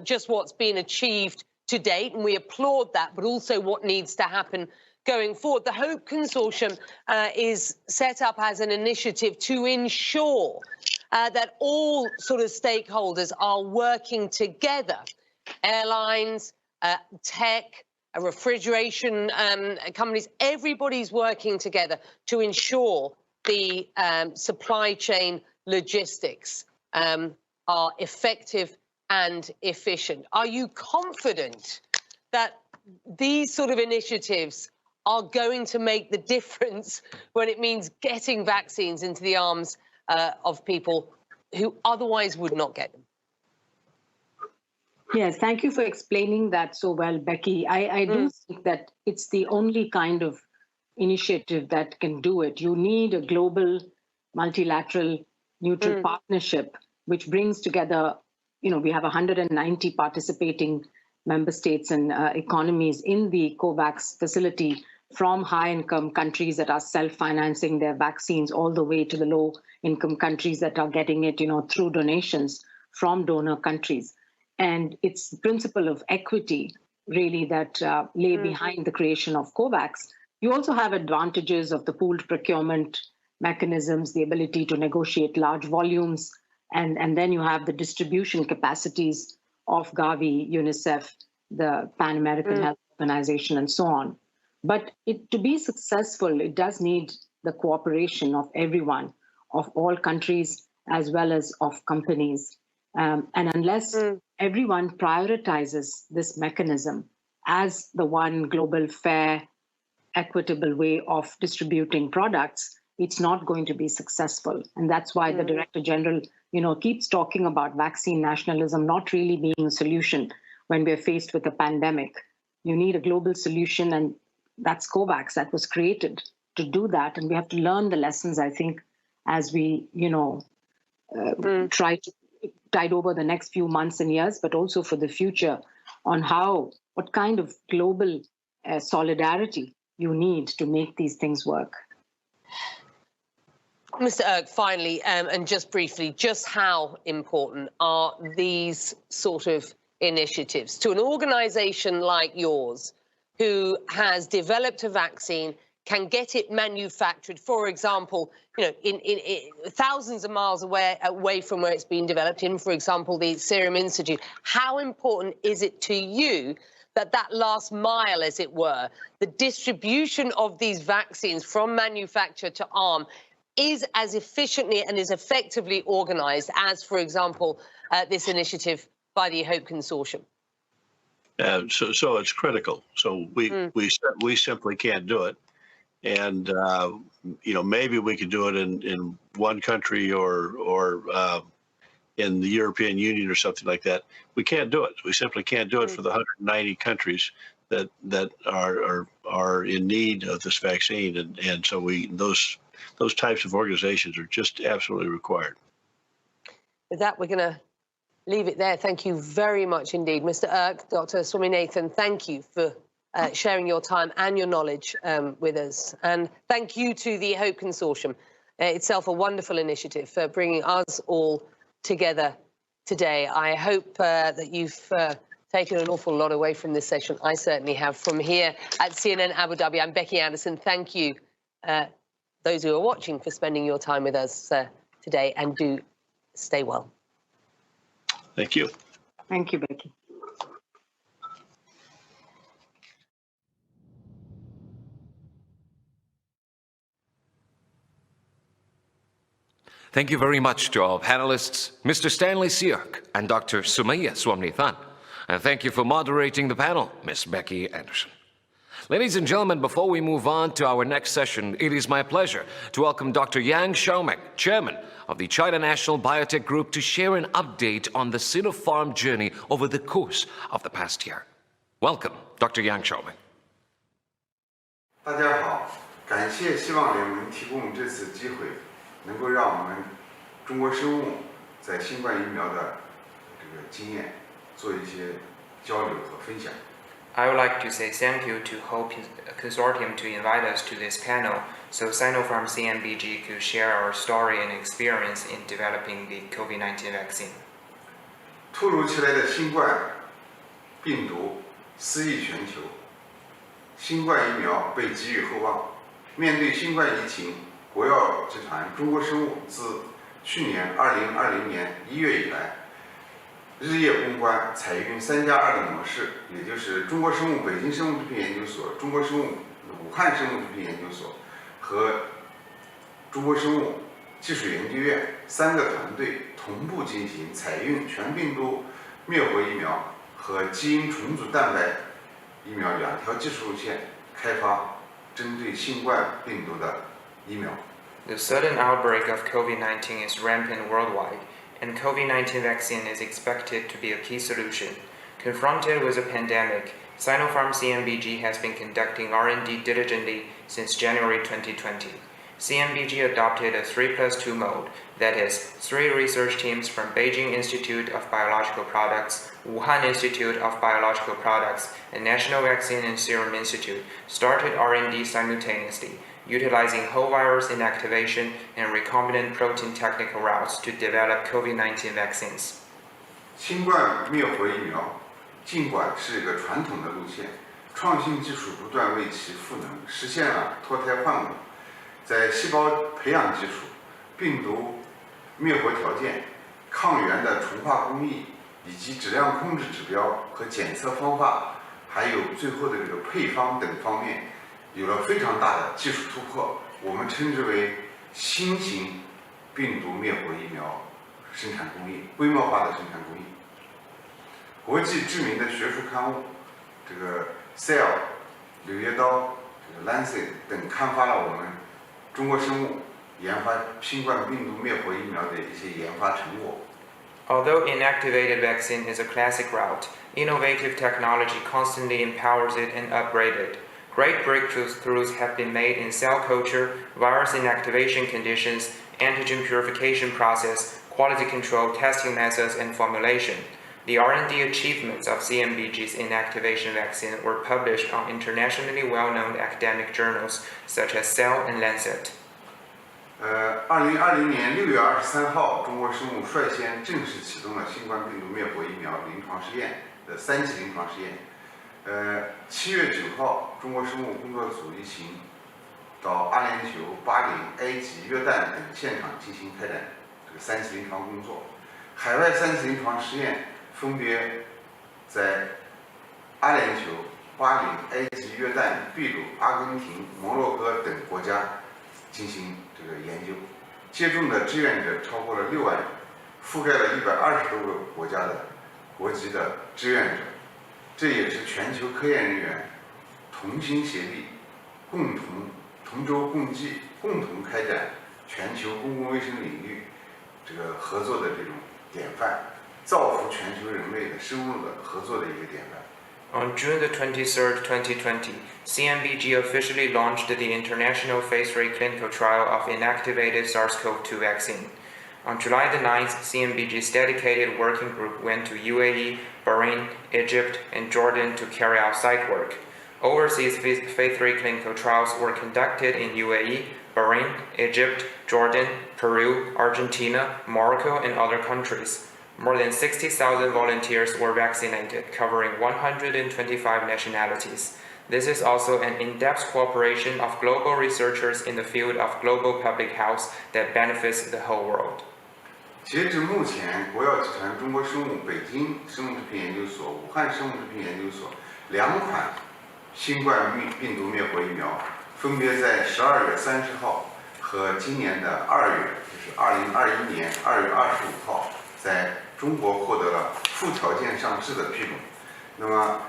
just what's been achieved to date, and we applaud that, but also what needs to happen going forward. The HOPE Consortium is set up as an initiative to ensure that all sort of stakeholders are working together. Airlines, tech, refrigeration companies, everybody's working together to ensure the supply chain logistics are effective and efficient. Are you confident that these sort of initiatives are going to make the difference when it means getting vaccines into the arms of people who otherwise would not get them? Yes, thank you for explaining that so well, Becky. I do think that it's the only kind of initiative that can do it. You need a global, multilateral, neutral partnership, which brings together, we have 190 participating member states and economies in the COVAX facility, from high-income countries that are self-financing their vaccines all the way to the low-income countries that are getting it, through donations from donor countries. And it's the principle of equity, really, that lay behind the creation of COVAX. You also have advantages of the pooled procurement mechanisms, the ability to negotiate large volumes, and then you have the distribution capacities of Gavi, UNICEF, the Pan American Health Organization, and so on. But to be successful, it does need the cooperation of everyone, of all countries, as well as of companies. And unless everyone prioritizes this mechanism as the one global, fair, equitable way of distributing products, it's not going to be successful. And that's why the Director General, keeps talking about vaccine nationalism not really being a solution when we're faced with a pandemic. You need a global solution, and that's COVAX that was created to do that. And we have to learn the lessons, I think, as we, try to tide over the next few months and years, but also for the future, on what kind of global solidarity you need to make these things work. Mr. Erk, finally, and just briefly, just how important are these sort of initiatives to an organization like yours who has developed a vaccine, can get it manufactured, for example, in thousands of miles away from where it's being developed, in, for example, the Serum Institute? How important is it to you that last mile, as it were, the distribution of these vaccines from manufacture to arm is as efficiently and as effectively organized as, for example, this initiative by the HOPE Consortium? So it's critical. So we simply can't do it. And, maybe we could do it in one country or in the European Union or something like that. We can't do it. We simply can't do it for the 190 countries that are in need of this vaccine. And so those types of organizations are just absolutely required. With that, we're going to leave it there. Thank you very much indeed. Mr. Erk, Dr. Swaminathan, thank you for sharing your time and your knowledge with us. And thank you to the HOPE Consortium, itself a wonderful initiative for bringing us all together today. I hope that you've taken an awful lot away from this session. I certainly have. From here at CNN Abu Dhabi, I'm Becky Anderson. Thank you, those who are watching, for spending your time with us today, and do stay well. Thank you. Thank you, Becky. Thank you very much to our panelists, Mr. Stanley Siak and Dr. Sumaiya Swaminathan. And thank you for moderating the panel, Ms. Becky Anderson. Ladies and gentlemen, before we move on to our next session, it is my pleasure to welcome Dr. Yang Xiaoming, Chairman of the China National Biotech Group, to share an update on the Sinopharm journey over the course of the past year. Welcome, Dr. Yang Xiaoming. 大家好，感谢希望联盟提供这次机会，能够让我们中国生物在新冠疫苗的这个经验做一些交流和分享。 I would like to say thank you to HOPE Consortium to invite us to this panel so Sinopharm CNBG could share our story and experience in developing the COVID-19 vaccine. 突如其来的新冠病毒肆意全球，新冠疫苗被寄予厚望。面对新冠疫情，国药集团中国生物自去年2020年1月以来，日夜攻关，采用3+2的模式，也就是中国生物北京生物制品研究所、中国生物武汉生物制品研究所和中国生物技术研究院3个团队同步进行采用全病毒灭活疫苗和基因重组蛋白疫苗2条技术路线，开发针对新冠病毒的疫苗。 The sudden outbreak of COVID-19 is rampant worldwide, and COVID-19 vaccine is expected to be a key solution. Confronted with a pandemic, Sinopharm CNBG has been conducting R&D diligently since January 2020. CNBG adopted a 3+2 mode, that is, 3 research teams from Beijing Institute of Biological Products, Wuhan Institute of Biological Products, and National Vaccine and Serum Institute started R&D simultaneously, utilizing whole virus inactivation and recombinant protein technical routes to develop COVID-19 vaccines. 新冠灭活疫苗尽管是一个传统的路线，创新技术不断为其赋能，实现了脱胎换骨。在细胞培养技术、病毒灭活条件、抗原的重化工艺以及质量控制指标和检测方法，还有最后的这个配方等方面，有了非常大的技术突破，我们称之为新型病毒灭活疫苗生产工艺，规模化的生产工艺。国际知名的学术刊物，这个 Cell、柳叶刀、这个 Lancet 等刊发了我们中国生物研发新冠病毒灭活疫苗的一些研发成果。 Although inactivated vaccine is a classic route, innovative technology constantly empowers it and upgraded. Great breakthroughs have been made in cell culture, virus inactivation conditions, antigen purification process, quality control testing methods, and formulation. The R&D achievements of CNBG's inactivation vaccine were published on internationally well-known academic journals such as Cell and Lancet. 2020年6月23号，中国生物率先正式启动了新冠病毒灭活疫苗临床试验的3期临床试验。7月9号，中国生物工作组一行到阿联酋、巴林、埃及、约旦等现场进行开展这个3期临床工作。海外3期临床试验分别在阿联酋、巴林、埃及、约旦、秘鲁、阿根廷、摩洛哥等国家进行这个研究，接种的志愿者超过了6万人，覆盖了120多个国家的国籍的志愿者。这也是全球科研人员同心协力、同舟共济、共同开展全球公共卫生领域这个合作的这种典范，造福全球人类的深入的合作的一个典范。On June the 23rd, 2020, CNBG officially launched the international phase 3 clinical trial of inactivated SARS-CoV-2 vaccine. On July the 9th, CNBG's dedicated working group went to UAE, Bahrain, Egypt, and Jordan to carry out site work. Overseas phase 3 clinical trials were conducted in UAE, Bahrain, Egypt, Jordan, Peru, Argentina, Morocco, and other countries. More than 60,000 volunteers were vaccinated, covering 125 nationalities. This is also an in-depth cooperation of global researchers in the field of global public health that benefits the whole world. 截至目前，国药集团中国生物北京生物制品研究所、武汉生物制品研究所2款新冠病毒灭活疫苗，分别在12月30号和今年的2月，就是2021年2月25号，在中国获得了附条件上市的批准。那么，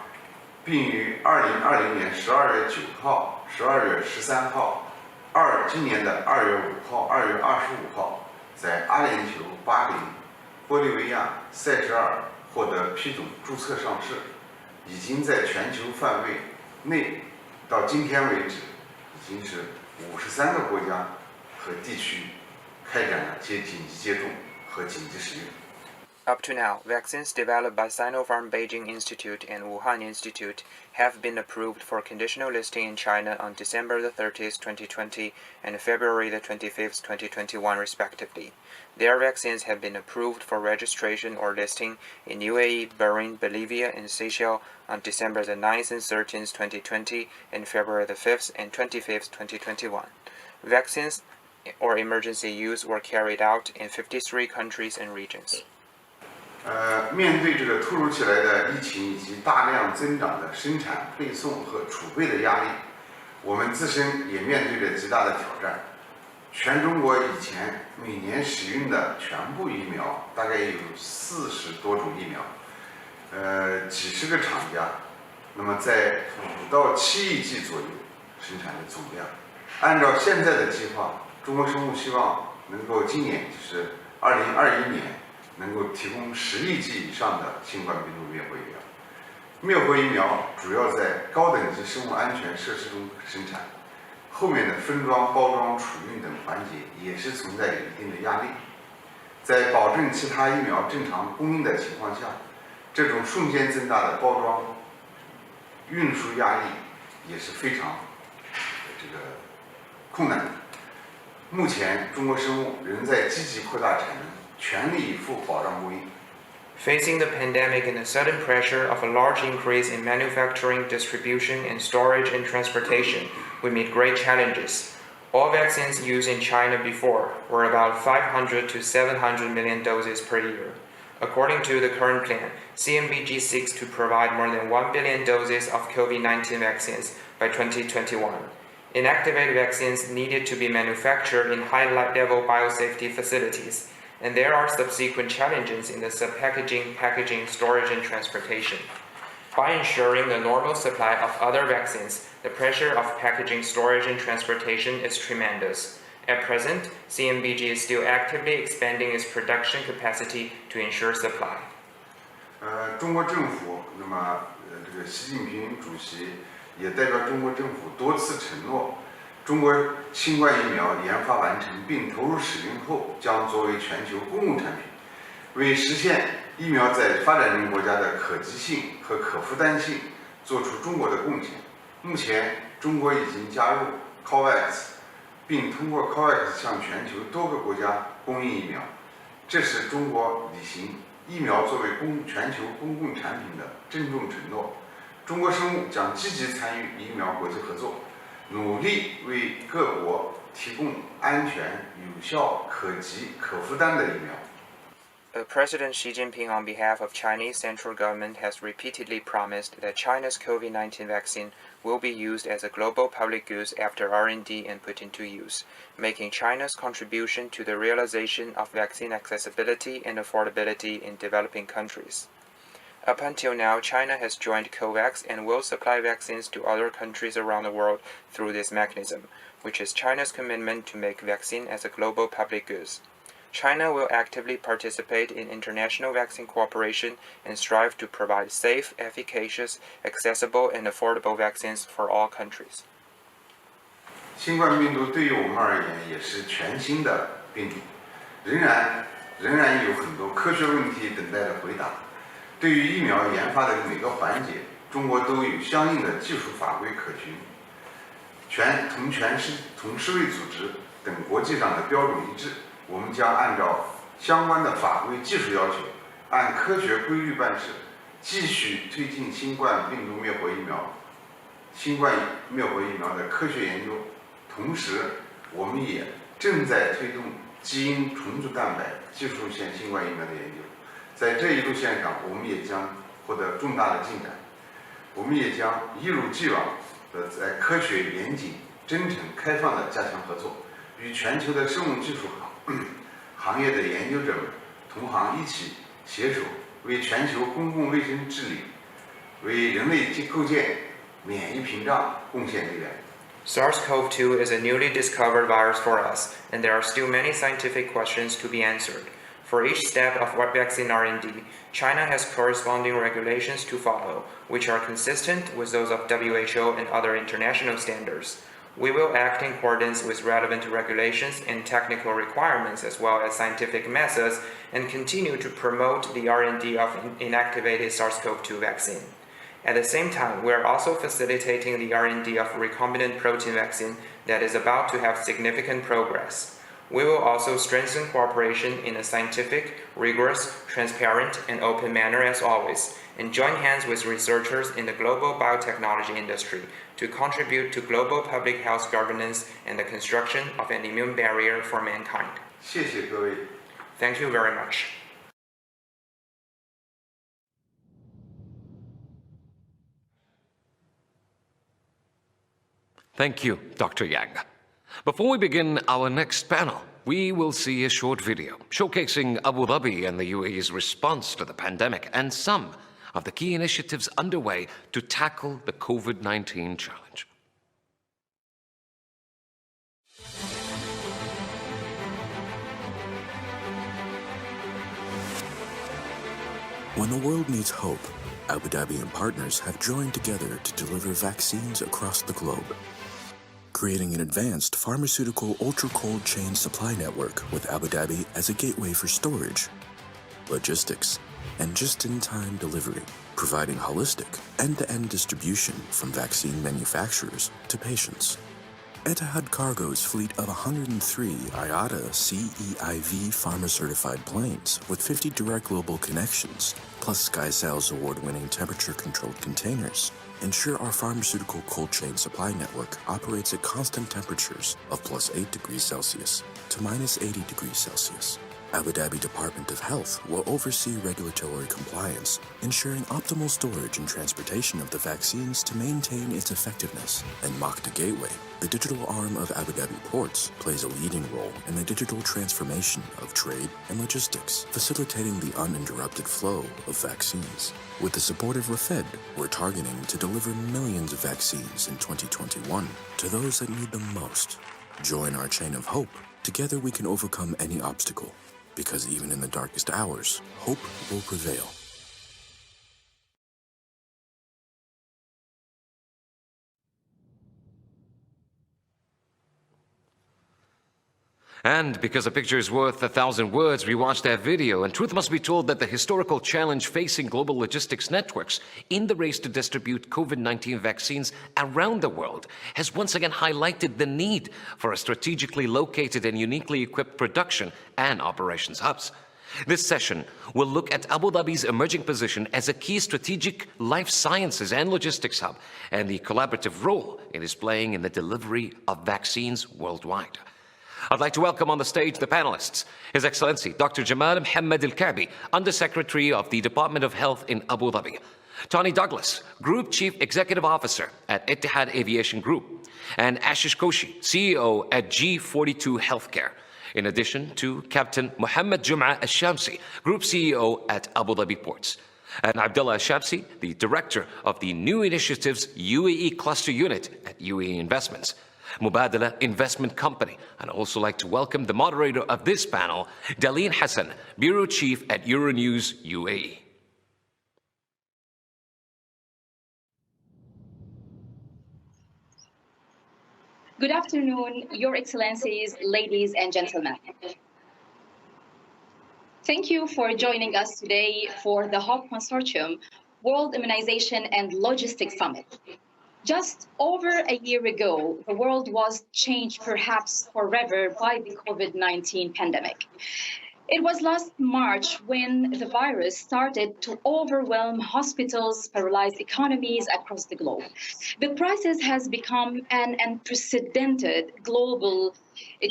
并于2020年12月9号、12月13号、今年的2月5号、2月25号，在阿联酋、巴林、玻利维亚、塞舌尔获得批准注册上市，已经在全球范围内到今天为止，已经是53个国家和地区开展了紧急接种和紧急使用。Up to now, vaccines developed by Sinopharm Beijing Institute and Wuhan Institute have been approved for conditional listing in China on December the 30th, 2020 and February the 25th, 2021 respectively. Their vaccines have been approved for registration or listing in UAE, Bahrain, Bolivia, and Seychelles on December the 9th and 13th, 2020 and February the 5th and 25th, 2021. Vaccines or emergency use were carried out in 53 countries and regions. 面对这个突如其来的疫情以及大量增长的生产、配送和储备的压力，我们自身也面对着极大的挑战。全中国以前每年使用的全部疫苗大概有40多种疫苗，几十个厂家，那么在5到7亿剂左右生产的总量。按照现在的计划，中国生物希望能够今年就是2021年。能够提供10亿剂以上的新冠病毒灭活疫苗。灭活疫苗主要在高等级生物安全设施中生产，后面的分装、包装、储运等环节也是存在一定的压力。在保证其他疫苗正常供应的情况下，这种瞬间增大的包装、运输压力也是非常困难的。目前，中国生物仍在积极扩大产能。全力以赴保障供应。Facing the pandemic and the sudden pressure of a large increase in manufacturing, distribution, and storage and transportation, we meet great challenges. All vaccines used in China before were about 500 to 700 million doses per year. According to the current plan, CNBG seeks to provide more than 1 billion doses of COVID-19 vaccines by 2021. Inactivated vaccines needed to be manufactured in high-level biosafety facilities, and there are subsequent challenges in the packaging, storage, and transportation. By ensuring the normal supply of other vaccines, the pressure of packaging, storage, and transportation is tremendous. At present, CNBG is still actively expanding its production capacity to ensure supply. 中国政府，那么这个习近平主席也代表中国政府多次承诺。中国新冠疫苗研发完成并投入使用后，将作为全球公共产品。为实现疫苗在发展中国家的可及性和可负担性做出中国的贡献。目前，中国已经加入 COVAX， 并通过 COVAX 向全球多个国家供应疫苗，这是中国履行疫苗作为全球公共产品的郑重承诺。中国生物将积极参与疫苗国际合作，努力为各国提供安全、有效、可及、可负担的疫苗。President Xi Jinping, on behalf of Chinese central government, has repeatedly promised that China's COVID-19 vaccine will be used as a global public good after R&D and put into use, making China's contribution to the realization of vaccine accessibility and affordability in developing countries. Up until now, China has joined COVAX and will supply vaccines to other countries around the world through this mechanism, which is China's commitment to make vaccine as a global public good. China will actively participate in international vaccine cooperation and strive to provide safe, efficacious, accessible, and affordable vaccines for all countries. 新冠病毒对于我们而言也是全新的病毒，仍然有很多科学问题等待着回答。对于疫苗研发的每个环节，中国都有相应的技术法规可循，同世卫组织等国际上的标准一致。我们将按照相关的法规技术要求，按科学规律办事，继续推进新冠灭活疫苗的科学研究。同时，我们也正在推动基因重组蛋白技术线新冠疫苗的研究。在这一路线上，我们也将获得重大的进展。我们也将一如既往的在科学、严谨、真诚、开放的加强合作，与全球的生物技术行业的研究者们同行一起携手，为全球公共卫生治理、为人类构建免疫屏障贡献力量。SARS-CoV-2 is a newly discovered virus for us, and there are still many scientific questions to be answered. For each step of vaccine R&D, China has corresponding regulations to follow, which are consistent with those of WHO and other international standards. We will act in accordance with relevant regulations and technical requirements as well as scientific methods and continue to promote the R&D of inactivated SARS-CoV-2 vaccine. At the same time, we are also facilitating the R&D of recombinant protein vaccine that is about to have significant progress. We will also strengthen cooperation in a scientific, rigorous, transparent, and open manner as always, and join hands with researchers in the global biotechnology industry to contribute to global public health governance and the construction of an immune barrier for mankind. 谢谢各位。Thank you very much. Thank you, Dr. Yang. Before we begin our next panel, we will see a short video showcasing Abu Dhabi and the UAE's response to the pandemic and some of the key initiatives underway to tackle the COVID-19 challenge. When the world needs hope, Abu Dhabi and partners have joined together to deliver vaccines across the globe, creating an advanced pharmaceutical ultra-cold chain supply network with Abu Dhabi as a gateway for storage, logistics, and just-in-time delivery, providing holistic, end-to-end distribution from vaccine manufacturers to patients. Etihad Cargo's fleet of 103 IATA CEIV Pharma-certified planes with 50 direct global connections, plus SkySail's award-winning temperature-controlled containers, ensure our pharmaceutical cold chain supply network operates at constant temperatures of +8 degrees Celsius to -80 degrees Celsius. Abu Dhabi Department of Health will oversee regulatory compliance, ensuring optimal storage and transportation of the vaccines to maintain its effectiveness. And Makta Gateway, the digital arm of Abu Dhabi Ports, plays a leading role in the digital transformation of trade and logistics, facilitating the uninterrupted flow of vaccines. With the support of RAFED, we're targeting to deliver millions of vaccines in 2021 to those that need them most. Join our chain of hope. Together we can overcome any obstacle. Because even in the darkest hours, hope will prevail. And because a picture is worth 1,000 words, we watched that video, and truth must be told that the historical challenge facing global logistics networks in the race to distribute COVID-19 vaccines around the world has once again highlighted the need for a strategically located and uniquely equipped production and operations hubs. This session will look at Abu Dhabi's emerging position as a key strategic life sciences and logistics hub and the collaborative role it is playing in the delivery of vaccines worldwide. I'd like to welcome on the stage the panelists. His Excellency, Dr. Jamal Mohammed Al-Kaabi, Undersecretary of the Department of Health in Abu Dhabi. Tony Douglas, Group Chief Executive Officer at Etihad Aviation Group. And Ashish Koshi, CEO at G42 Healthcare. In addition to Captain Mohammed Jum'a Al-Shamsi, Group CEO at Abu Dhabi Ports. And Abdullah Al-Shamsi, the Director of the New Initiatives UAE Cluster Unit at UAE Investments. Mubadala Investment Company. And I'd also like to welcome the moderator of this panel, Daleen Hassan, Bureau Chief at Euronews UAE. Good afternoon, Your Excellencies, ladies and gentlemen. Thank you for joining us today for the HOPE Consortium World Immunization and Logistics Summit. Just over a year ago, the world was changed perhaps forever by the COVID-19 pandemic. It was last March when the virus started to overwhelm hospitals, paralyze economies across the globe. The crisis has become an unprecedented global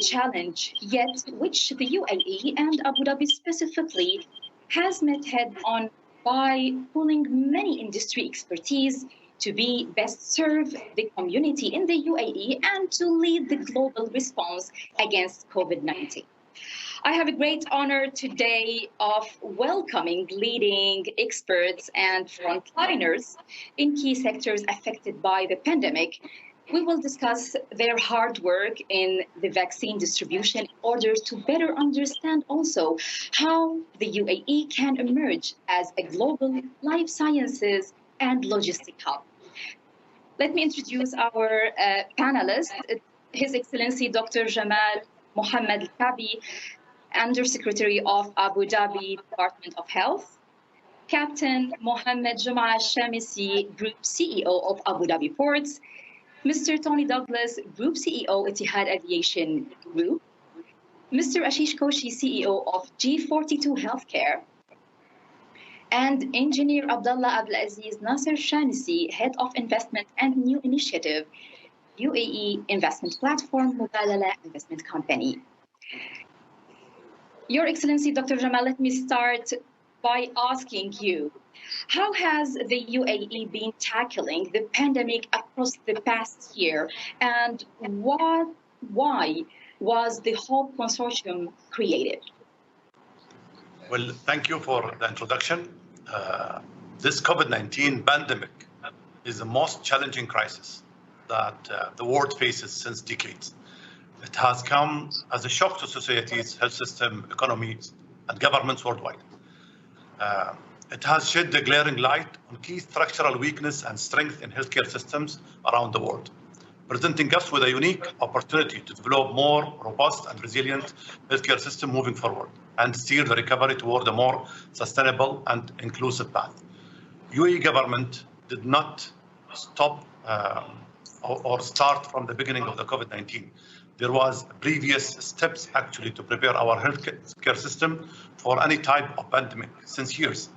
challenge, yet which the UAE and Abu Dhabi specifically has met head-on by pooling many industry expertise to be best serve the community in the UAE and to lead the global response against COVID-19. I have a great honor today of welcoming leading experts and frontliners in key sectors affected by the pandemic. We will discuss their hard work in the vaccine distribution in order to better understand also how the UAE can emerge as a global life sciences and logistic hub. Let me introduce our panelists, His Excellency Dr. Jamal Mohammed Al-Kaabi, Undersecretary of Abu Dhabi Department of Health, Captain Mohammed Jum'a Al-Shamsi, Group CEO of Abu Dhabi Ports, Mr. Tony Douglas, Group CEO Etihad Aviation Group, Mr. Ashish Koshi, CEO of G42 Healthcare, and Engineer Abdullah Abdulaziz Nasser Shanisi, Head of Investment and New Initiative, UAE Investment Platform, Mubadala Investment Company. Your Excellency, Dr. Jamal, let me start by asking you, how has the UAE been tackling the pandemic across the past year, and why was the HOPE Consortium created? Well, thank you for the introduction. This COVID-19 pandemic is the most challenging crisis that the world faces since decades. It has come as a shock to societies, health system, economies, and governments worldwide. It has shed a glaring light on key structural weakness and strength in healthcare systems around the world, presenting us with a unique opportunity to develop more robust and resilient healthcare system moving forward and steer the recovery toward a more sustainable and inclusive path. UAE government did not stop or start from the beginning of the COVID-19. There was previous steps actually to prepare our healthcare system for any type of pandemic since years.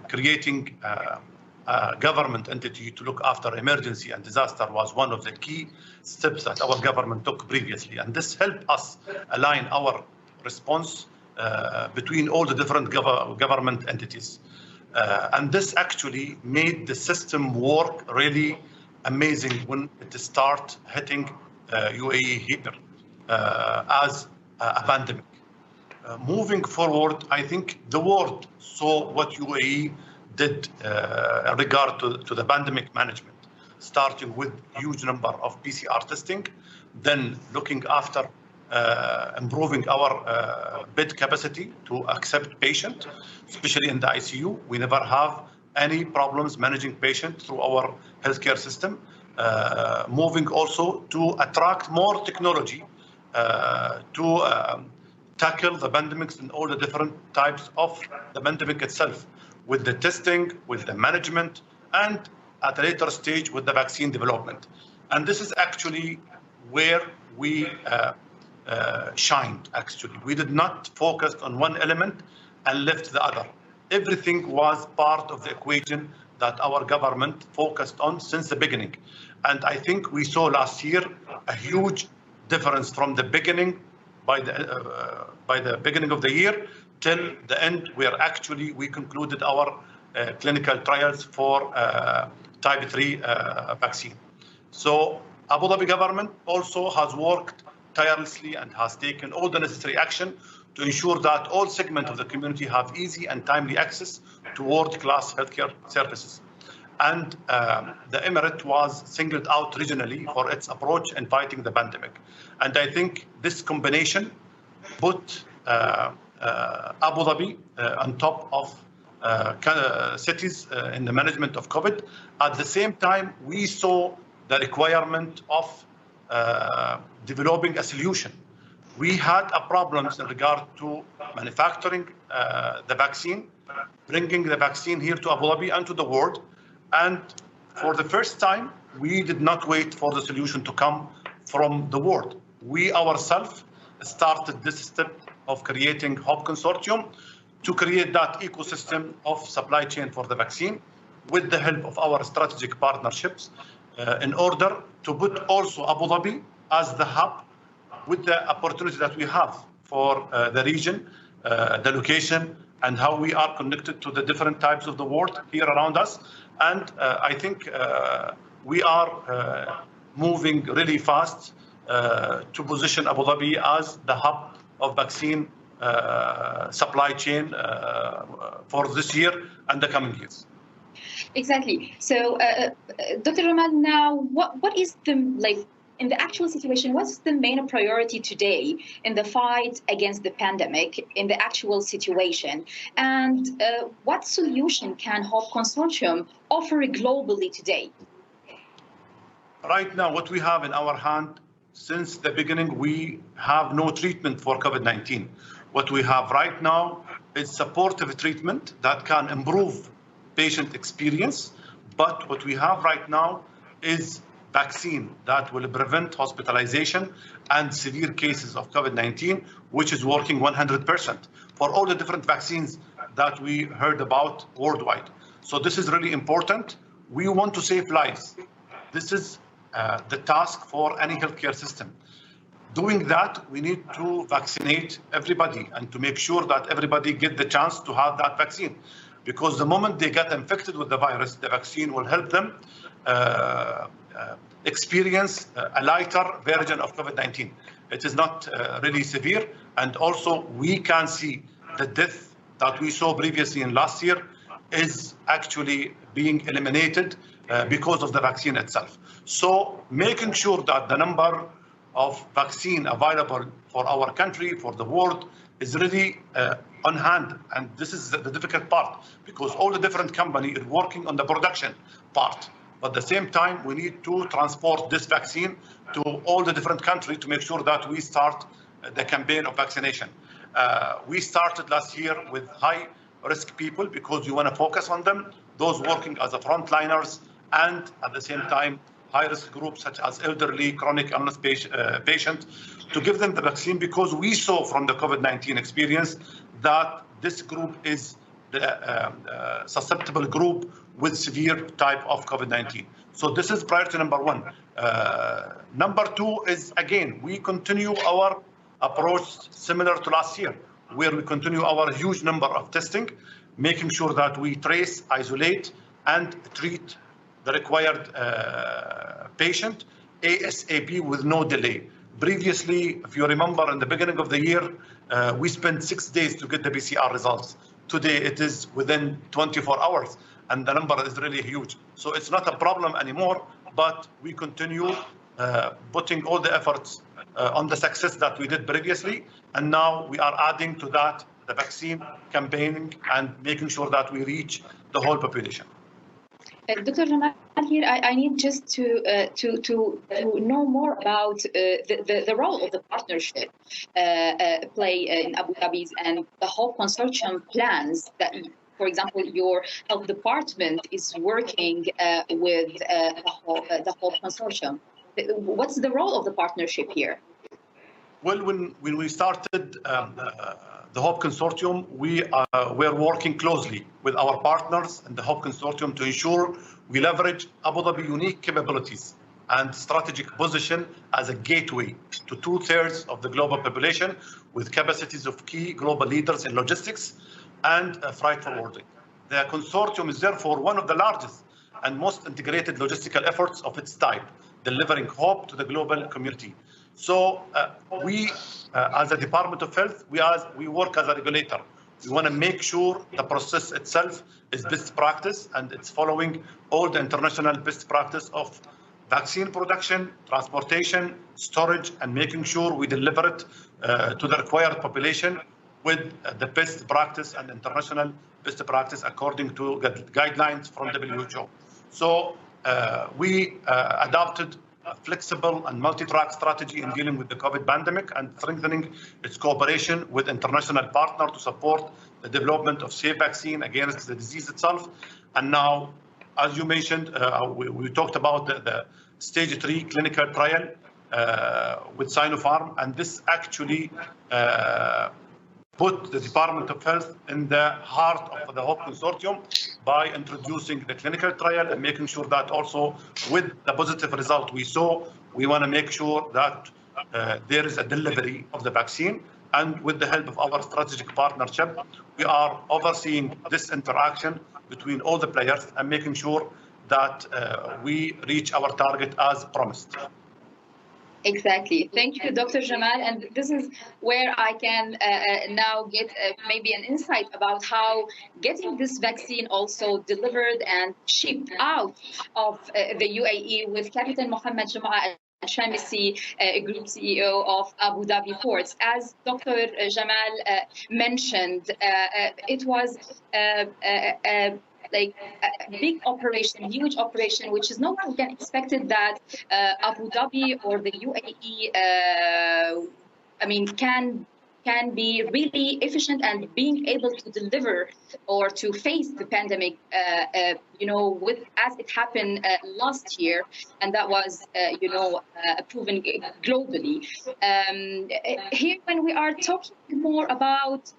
Creating a government entity to look after emergency and disaster was one of the key steps that our government took previously. And this helped us align our response between all the different government entities. And this actually made the system work really amazing when it started hitting UAE here as a pandemic. Moving forward, I think the world saw what UAE did in regard to the pandemic management, starting with huge number of PCR testing, then looking after improving our bed capacity to accept patients, especially in the ICU. We never have any problems managing patients through our healthcare system. Moving also to attract more technology to tackle the pandemics and all the different types of the pandemic itself, with the testing, with the management, and at a later stage with the vaccine development. And this is actually where we shined, actually. We did not focus on one element and left the other. Everything was part of the equation that our government focused on since the beginning. And I think we saw last year a huge difference from the beginning, by the beginning of the year till the end, where actually we concluded our clinical trials for type 3 vaccine. So Abu Dhabi government also has worked tirelessly and has taken all the necessary action to ensure that all segments of the community have easy and timely access to world-class healthcare services. And the Emirate was singled out regionally for its approach in fighting the pandemic. And I think this combination put Abu Dhabi on top of cities in the management of COVID. At the same time, we saw the requirement of developing a solution. We had problems in regard to manufacturing the vaccine, bringing the vaccine here to Abu Dhabi and to the world. And for the first time, we did not wait for the solution to come from the world. We ourselves started this step of creating HOPE Consortium to create that ecosystem of supply chain for the vaccine with the help of our strategic partnerships in order to put also Abu Dhabi as the hub with the opportunity that we have for the region, the location, and how we are connected to the different types of the world here around us. And I think we are moving really fast to position Abu Dhabi as the hub of vaccine supply chain for this year and the coming years. Exactly. So, Dr. Rahman, now, what is the, in the actual situation, what's the main priority today in the fight against the pandemic, in the actual situation? And what solution can HOPE Consortium offer globally today? Right now, what we have in our hand, since the beginning, we have no treatment for COVID-19. What we have right now is supportive treatment that can improve patient experience. But what we have right now is vaccine that will prevent hospitalization and severe cases of COVID-19, which is working 100% for all the different vaccines that we heard about worldwide. So this is really important. We want to save lives. This is the task for any healthcare system. Doing that, we need to vaccinate everybody and to make sure that everybody get the chance to have that vaccine. Because the moment they get infected with the virus, the vaccine will help them experience a lighter version of COVID-19. It is not really severe. And also, we can see the death that we saw previously in last year is actually being eliminated because of the vaccine itself. So making sure that the number of vaccine available for our country, for the world, is really on hand. And this is the difficult part, because all the different companies are working on the production part. But at the same time, we need to transport this vaccine to all the different countries to make sure that we start the campaign of vaccination. We started last year with high-risk people because we want to focus on them, those working as a frontliners, and at the same time, high-risk groups such as elderly, chronic illness patients, to give them the vaccine, because we saw from the COVID-19 experience that this group is the susceptible group with severe type of COVID-19. So this is priority number one. Number two is, again, we continue our approach similar to last year, where we continue our huge number of testing, making sure that we trace, isolate, and treat the required patient ASAP with no delay. Previously, if you remember, in the beginning of the year, we spent 6 days to get the PCR results. Today, it is within 24 hours, and the number is really huge. So it's not a problem anymore, but we continue putting all the efforts on the success that we did previously, and now we are adding to that the vaccine campaigning and making sure that we reach the whole population. Dr. Jamal, here I need just to know more about the role of the partnership play in Abu Dhabi's and the whole consortium plans that, for example, your health department is working with the whole consortium. What's the role of the partnership here? Well, when we started the HOPE Consortium, we were working closely with our partners in the HOPE Consortium to ensure we leverage Abu Dhabi unique capabilities and strategic position as a gateway to 2/3 of the global population with capacities of key global leaders in logistics and freight forwarding. The consortium is therefore one of the largest and most integrated logistical efforts of its type, delivering hope to the global community. So we, as a Department of Health, we work as a regulator. We want to make sure the process itself is best practice and it's following all the international best practice of vaccine production, transportation, storage, and making sure we deliver it to the required population with the best practice and international best practice according to guidelines from WHO. So we adopted a flexible and multi-track strategy in dealing with the COVID pandemic and strengthening its cooperation with international partners to support the development of safe vaccine against the disease itself. And now, as you mentioned, we talked about the stage 3 clinical trial with Sinopharm, and this actually put the Department of Health in the heart of the HOPE Consortium by introducing the clinical trial and making sure that also with the positive result we saw, we want to make sure that there is a delivery of the vaccine. And with the help of our strategic partnership, we are overseeing this interaction between all the players and making sure that we reach our target as promised. Exactly. Thank you, Dr. Jamal. And this is where I can now get maybe an insight about how getting this vaccine also delivered and shipped out of the UAE with Captain Mohammed Jama'a Al-Shamisi, Group CEO of Abu Dhabi Ports. As Dr. Jamal mentioned, it was like a big operation, huge operation, which is no one can expected that Abu Dhabi or the UAE, can be really efficient and being able to deliver or to face the pandemic, with as it happened last year, and that was, proven globally. Here, when we are talking more about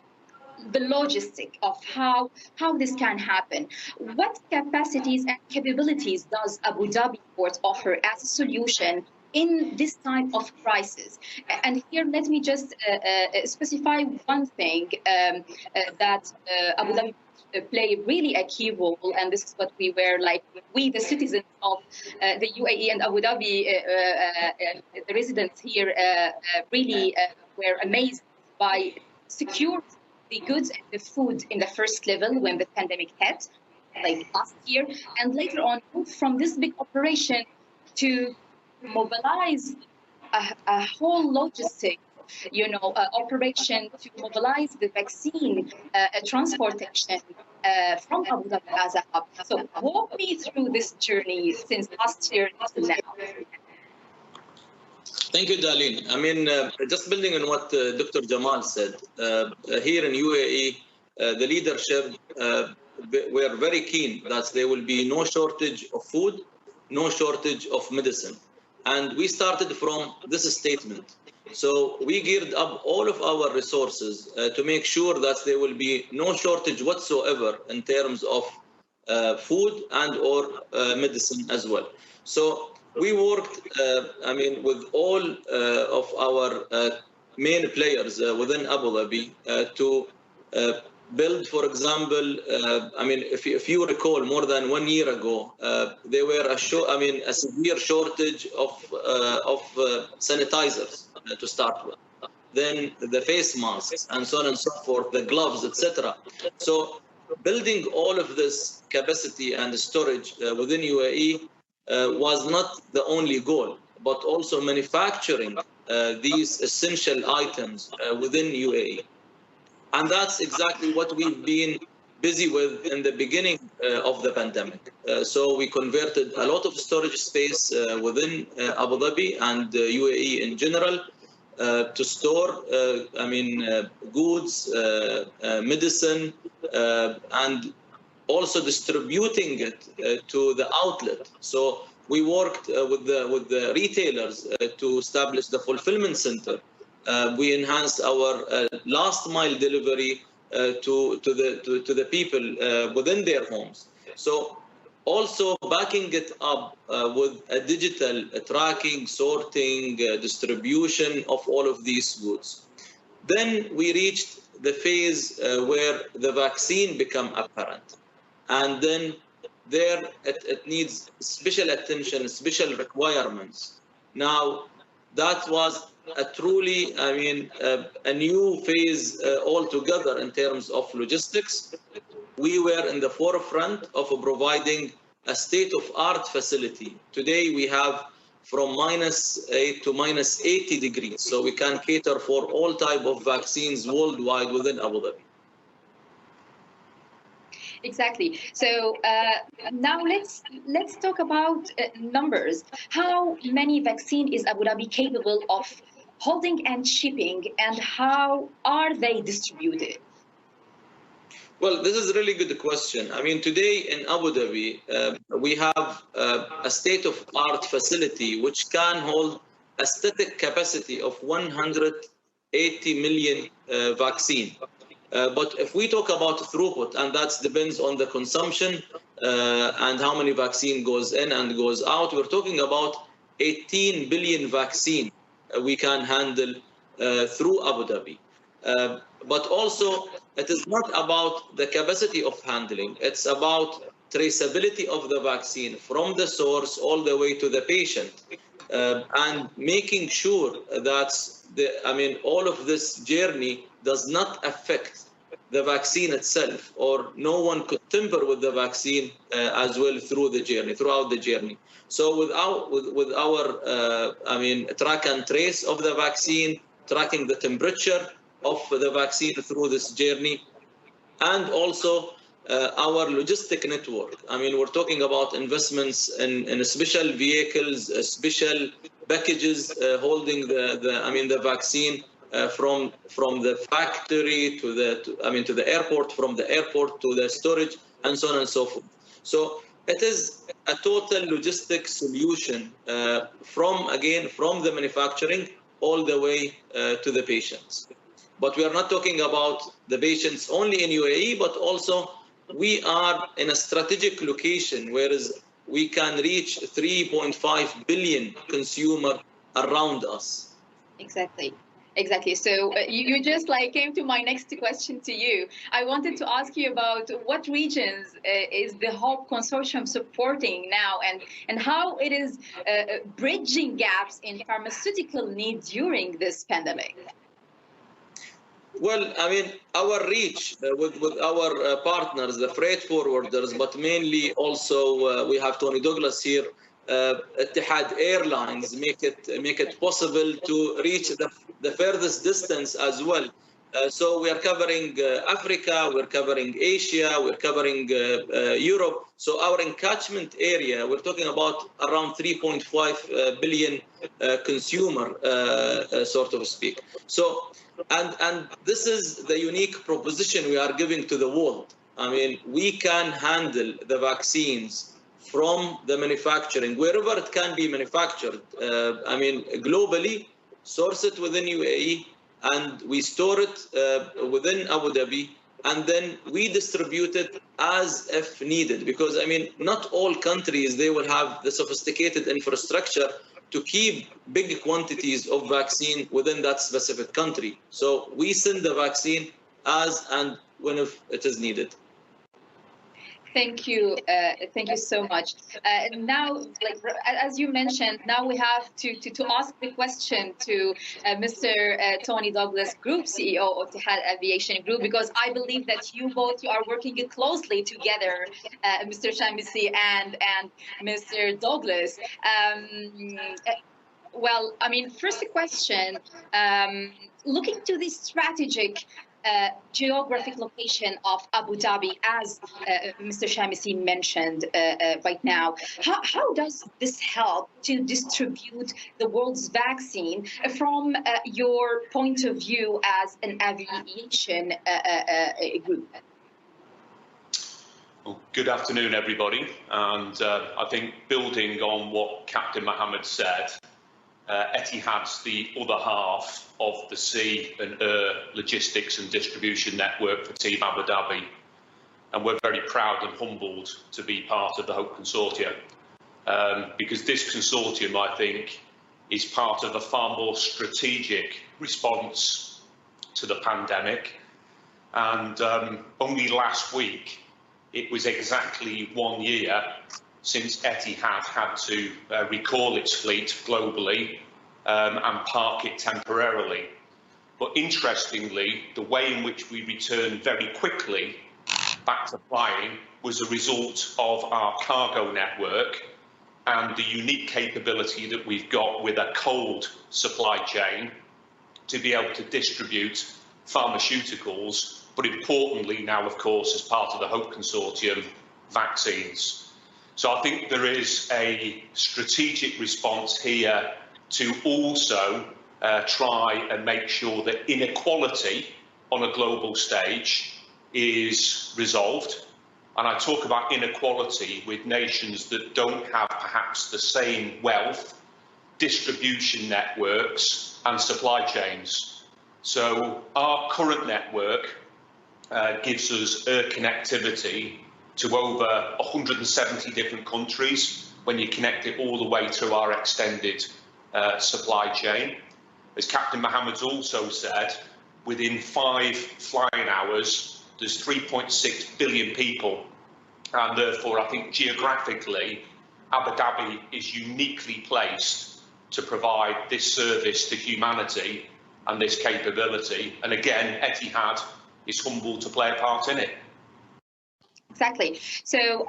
the logistic of how this can happen, what capacities and capabilities does Abu Dhabi Port offer as a solution in this type of crisis? And here, let me just specify one thing that Abu Dhabi play really a key role, and this is what we the citizens of the UAE and Abu Dhabi, the residents here, really were amazed by secure the goods and the food in the first level when the pandemic hit, like last year, and later on moved from this big operation to mobilize a whole logistic, operation to mobilize the vaccine transportation from Abu Dhabi as a hub. So walk me through this journey since last year until now. Thank you, Darlene. Just building on what Dr. Jamal said, here in UAE, the leadership were very keen that there will be no shortage of food, no shortage of medicine. And we started from this statement. So we geared up all of our resources to make sure that there will be no shortage whatsoever in terms of food and or medicine as well. So we worked, with all of our main players within Abu Dhabi to build, for example, if you recall, more than 1 year ago, there were a severe shortage of sanitizers to start with. Then the face masks and so on and so forth, the gloves, etc. So building all of this capacity and storage within UAE was not the only goal, but also manufacturing these essential items within UAE. And that's exactly what we've been busy with in the beginning of the pandemic. So we converted a lot of storage space within Abu Dhabi and UAE in general to store, goods, medicine, and also distributing it to the outlet. So we worked with the retailers to establish the fulfillment center. We enhanced our last mile delivery to the people within their homes. So also backing it up with a digital tracking, sorting, distribution of all of these goods. Then we reached the phase where the vaccine become apparent. And then there it needs special attention, special requirements. Now, that was a truly, a new phase altogether in terms of logistics. We were in the forefront of providing a state-of-art facility. Today, we have from -8 to -80 degrees. So we can cater for all type of vaccines worldwide within Abu Dhabi. Exactly. So now let's talk about numbers. How many vaccine is Abu Dhabi capable of holding and shipping, and how are they distributed? Well, this is a really good question. I mean, today in Abu Dhabi, we have a state-of-art facility which can hold a static capacity of 180 million vaccine. But if we talk about throughput, and that depends on the consumption and how many vaccine goes in and goes out, we're talking about 18 billion vaccine we can handle through Abu Dhabi. But also, it is not about the capacity of handling. It's about traceability of the vaccine from the source all the way to the patient, and making sure that all of this journey does not affect the vaccine itself, or no one could tamper with the vaccine as well throughout the journey. So with our track and trace of the vaccine, tracking the temperature of the vaccine through this journey, and also our logistic network. I mean, we're talking about investments in special vehicles, special packages holding the vaccine from the factory to the airport, from the airport to the storage, and so on and so forth. So it is a total logistic solution from the manufacturing all the way to the patients. But we are not talking about the patients only in UAE, but also we are in a strategic location, whereas we can reach 3.5 billion consumer around us. Exactly. So you just came to my next question to you. I wanted to ask you about what regions is the HOPE Consortium supporting now, and how it is bridging gaps in pharmaceutical needs during this pandemic. Well, I mean, our reach with our partners, the freight forwarders, but mainly also we have Tony Douglas here. Etihad Airlines make it possible to reach the furthest distance as well. So we are covering Africa, we're covering Asia, we're covering Europe. So our encatchment area, we're talking about around 3.5 billion consumer, sort of speak. So, and this is the unique proposition we are giving to the world. I mean, we can handle the vaccines from the manufacturing, wherever it can be manufactured. Globally, source it within UAE, and we store it within Abu Dhabi, and then we distribute it as if needed. Because, not all countries, they will have the sophisticated infrastructure to keep big quantities of vaccine within that specific country. So we send the vaccine as and when it is needed. Thank you so much. Now, as you mentioned, now we have to ask the question to Mr. Tony Douglas, Group CEO of Etihad Aviation Group, because I believe that you are working closely together, Mr. Shamisi and Mr. Douglas. First question, looking to the strategic geographic location of Abu Dhabi, as Mr. Shamsi mentioned right now. How does this help to distribute the world's vaccine from your point of view as an aviation group? Well, good afternoon, everybody. And I think building on what Captain Mohammed said, Etihad's the other half of the sea and air logistics and distribution network for Team Abu Dhabi. And we're very proud and humbled to be part of the HOPE Consortium, because this consortium, I think, is part of a far more strategic response to the pandemic. And only last week, it was exactly 1 year since Etihad had to recall its fleet globally and park it temporarily. But interestingly, the way in which we returned very quickly back to flying was a result of our cargo network and the unique capability that we've got with a cold supply chain to be able to distribute pharmaceuticals, but importantly now, of course, as part of the HOPE Consortium, vaccines. So I think there is a strategic response here to also try and make sure that inequality on a global stage is resolved. And I talk about inequality with nations that don't have perhaps the same wealth, distribution networks and supply chains. So our current network gives us air connectivity to over 170 different countries when you connect it all the way through our extended supply chain. As Captain Mohammed's also said, within 5 flying hours, there's 3.6 billion people. And therefore, I think geographically, Abu Dhabi is uniquely placed to provide this service to humanity and this capability. And again, Etihad is humbled to play a part in it. Exactly. So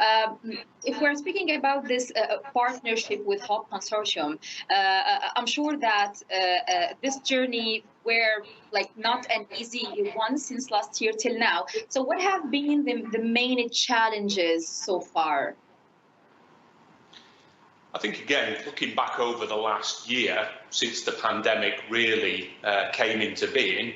if we're speaking about this partnership with HOPE Consortium, I'm sure that this journey were not an easy one since last year till now. So what have been the main challenges so far? I think, again, looking back over the last year since the pandemic really came into being,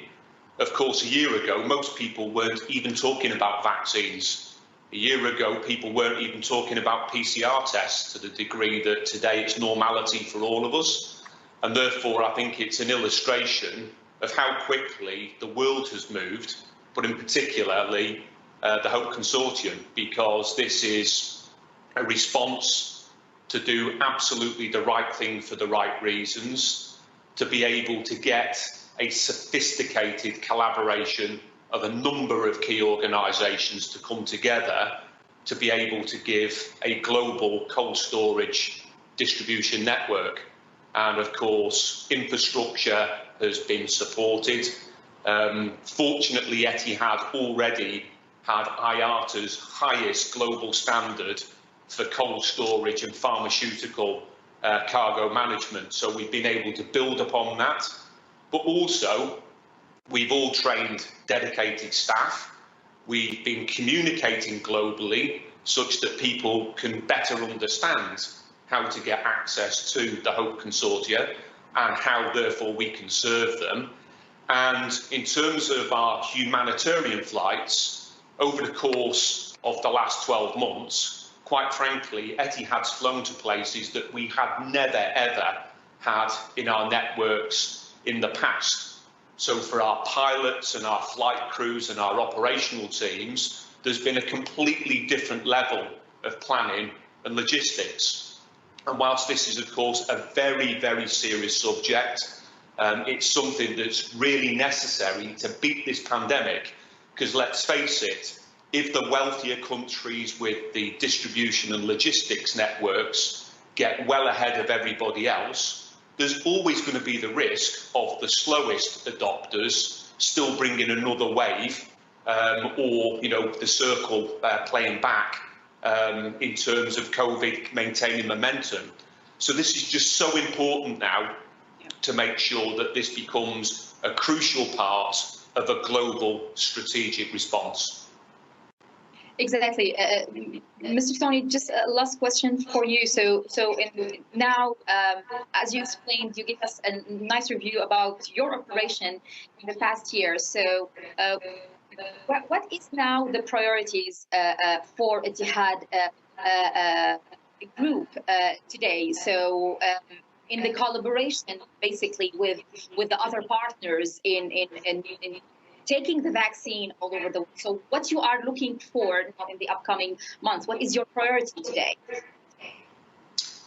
of course, a year ago, most people weren't even talking about vaccines. A year ago, people weren't even talking about PCR tests to the degree that today it's normality for all of us. And therefore, I think it's an illustration of how quickly the world has moved, but in particularly the HOPE Consortium, because this is a response to do absolutely the right thing for the right reasons, to be able to get a sophisticated collaboration of a number of key organisations to come together to be able to give a global cold storage distribution network. And of course, infrastructure has been supported. Fortunately, Etihad already had IATA's highest global standard for cold storage and pharmaceutical cargo management. So we've been able to build upon that. But also, we've all trained dedicated staff. We've been communicating globally such that people can better understand how to get access to the HOPE Consortia and how, therefore, we can serve them. And in terms of our humanitarian flights, over the course of the last 12 months, quite frankly, Etihad's flown to places that we had never, ever had in our networks in the past. So for our pilots and our flight crews and our operational teams, there's been a completely different level of planning and logistics. And whilst this is, of course, a very, very serious subject, it's something that's really necessary to beat this pandemic, because let's face it, if the wealthier countries with the distribution and logistics networks get well ahead of everybody else, there's always going to be the risk of the slowest adopters still bringing another wave, or the circle playing back in terms of COVID maintaining momentum. So this is just so important now to make sure that this becomes a crucial part of a global strategic response. Exactly. Mr. Tony, just a last question for you. Now, as you explained, you gave us a nice review about your operation in the past year. So what is now the priorities for Etihad Group today? So in the collaboration, basically, with the other partners in taking the vaccine all over the world. So what you are looking for in the upcoming months? What is your priority today?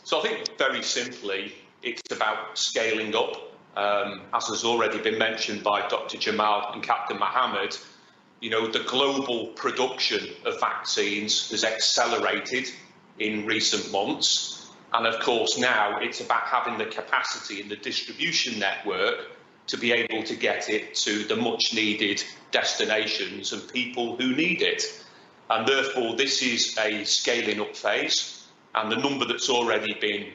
So I think very simply, it's about scaling up. As has already been mentioned by Dr. Jamal and Captain Mohammed, you know, the global production of vaccines has accelerated in recent months. And of course, now it's about having the capacity in the distribution network to be able to get it to the much needed destinations and people who need it. And therefore, this is a scaling up phase. And the number that's already been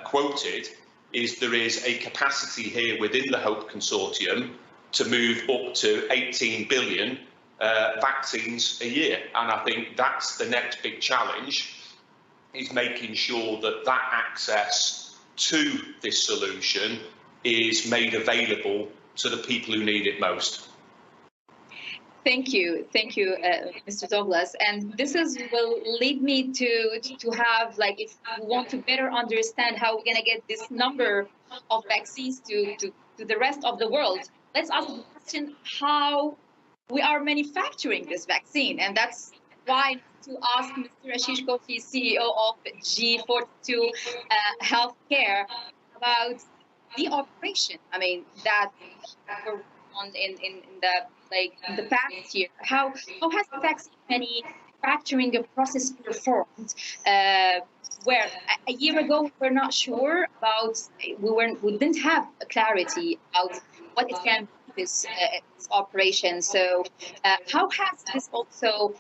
quoted is there is a capacity here within the HOPE consortium to move up to 18 billion vaccines a year. And I think that's the next big challenge, is making sure that that access to this solution is made available to the people who need it most. Thank you, Mr. Douglas. And this will lead me to have, like, if we want to better understand how we're going to get this number of vaccines to the rest of the world, let's ask the question how we are manufacturing this vaccine. And that's why to ask Mr. Ashish Kothi, CEO of G42 Healthcare, about the operation. I mean, that were on in the past year. How has the vaccine manufacturing process performed? Where a year ago we were not sure about, we didn't have clarity about what it can be, this operation. So how has this also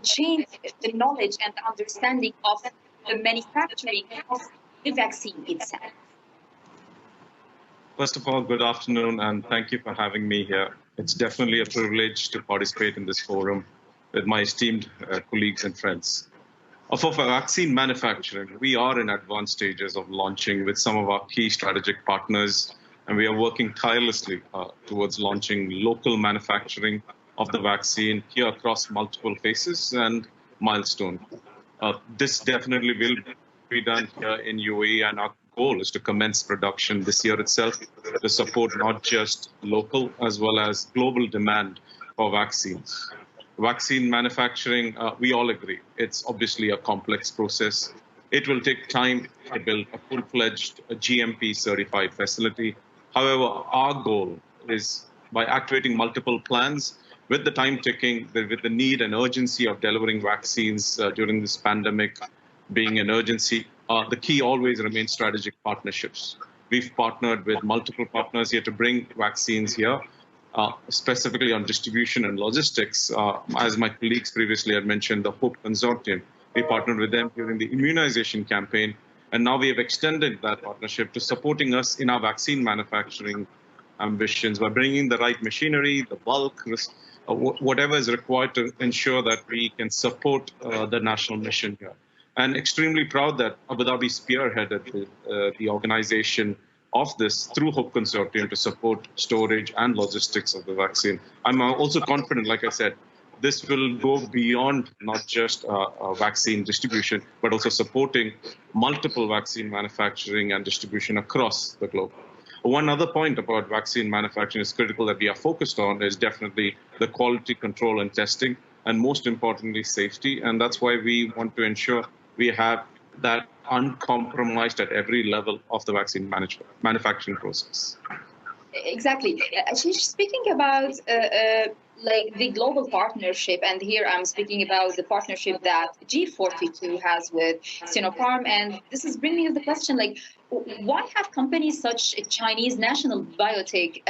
changed the knowledge and the understanding of the manufacturing of the vaccine itself? First of all, good afternoon, and thank you for having me here. It's definitely a privilege to participate in this forum with my esteemed colleagues and friends. For vaccine manufacturing, we are in advanced stages of launching with some of our key strategic partners, and we are working tirelessly towards launching local manufacturing of the vaccine here across multiple phases and milestones. This definitely will be done here in UAE, and our goal is to commence production this year itself to support not just local as well as global demand for vaccines. Vaccine manufacturing, we all agree, it's obviously a complex process. It will take time to build a full-fledged GMP certified facility. However, our goal is, by activating multiple plans, with the time ticking, with the need and urgency of delivering vaccines during this pandemic being an urgency, the key always remains strategic partnerships. We've partnered with multiple partners here to bring vaccines here, specifically on distribution and logistics. As my colleagues previously had mentioned, the HOPE consortium, we partnered with them during the immunization campaign, and now we have extended that partnership to supporting us in our vaccine manufacturing ambitions by bringing the right machinery, the bulk, whatever is required to ensure that we can support the national mission here. And extremely proud that Abu Dhabi spearheaded the organization of this through HOPE Consortium to support storage and logistics of the vaccine. I'm also confident, like I said, this will go beyond not just vaccine distribution, but also supporting multiple vaccine manufacturing and distribution across the globe. One other point about vaccine manufacturing is critical that we are focused on is definitely the quality control and testing, and most importantly, safety. And that's why we want to ensure we have that uncompromised at every level of the vaccine manufacturing process. Exactly. Speaking about like the global partnership, and here I'm speaking about the partnership that G42 has with Sinopharm, and this is bringing up the question, like, why have companies such a Chinese national biotech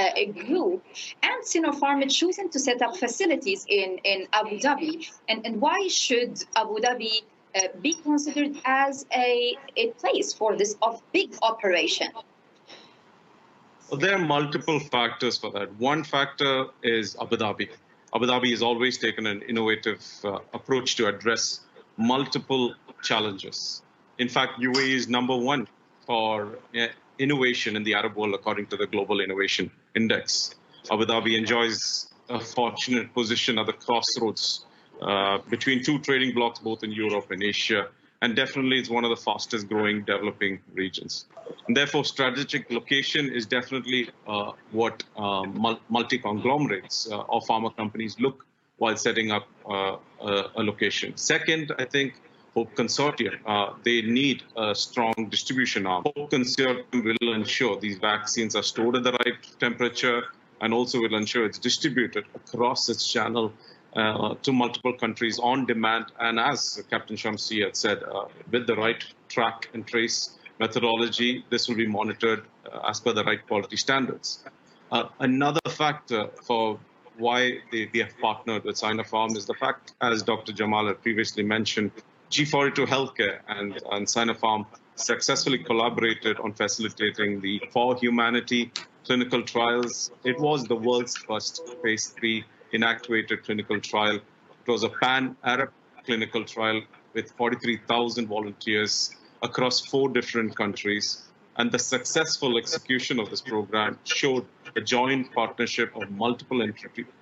group and Sinopharm chosen to set up facilities in Abu Dhabi, and why should Abu Dhabi be considered as a place for this big operation? Well, there are multiple factors for that. One factor is Abu Dhabi. Abu Dhabi has always taken an innovative approach to address multiple challenges. In fact, UAE is #1 for innovation in the Arab world, according to the Global Innovation Index. Abu Dhabi enjoys a fortunate position at the crossroads between two trading blocs, both in Europe and Asia, and definitely it's one of the fastest growing developing regions. And therefore, strategic location is definitely what multi-conglomerates or pharma companies look while setting up a location. Second, I think Hope Consortium, they need a strong distribution arm. Hope Consortium will ensure these vaccines are stored at the right temperature and also will ensure it's distributed across its channel to multiple countries on demand. And as Captain Shamsi had said, with the right track and trace methodology, this will be monitored as per the right quality standards. Another factor for why we have partnered with Sinopharm is the fact, as Dr. Jamal had previously mentioned, G42 Healthcare and Sinopharm successfully collaborated on facilitating the For Humanity clinical trials. It was the world's first phase 3 inactivated clinical trial. It was a pan-Arab clinical trial with 43,000 volunteers across 4 different countries. And the successful execution of this program showed a joint partnership of multiple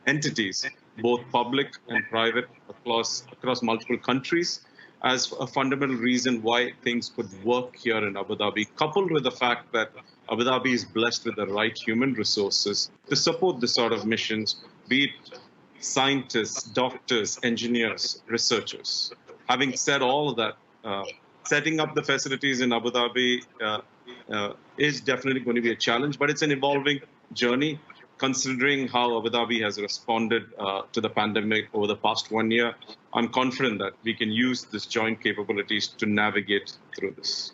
entities, both public and private, across multiple countries, as a fundamental reason why things could work here in Abu Dhabi, coupled with the fact that Abu Dhabi is blessed with the right human resources to support this sort of missions, be it scientists, doctors, engineers, researchers. Having said all of that, setting up the facilities in Abu Dhabi is definitely going to be a challenge, but it's an evolving journey. Considering how Abu Dhabi has responded to the pandemic over the past 1 year, I'm confident that we can use this joint capabilities to navigate through this.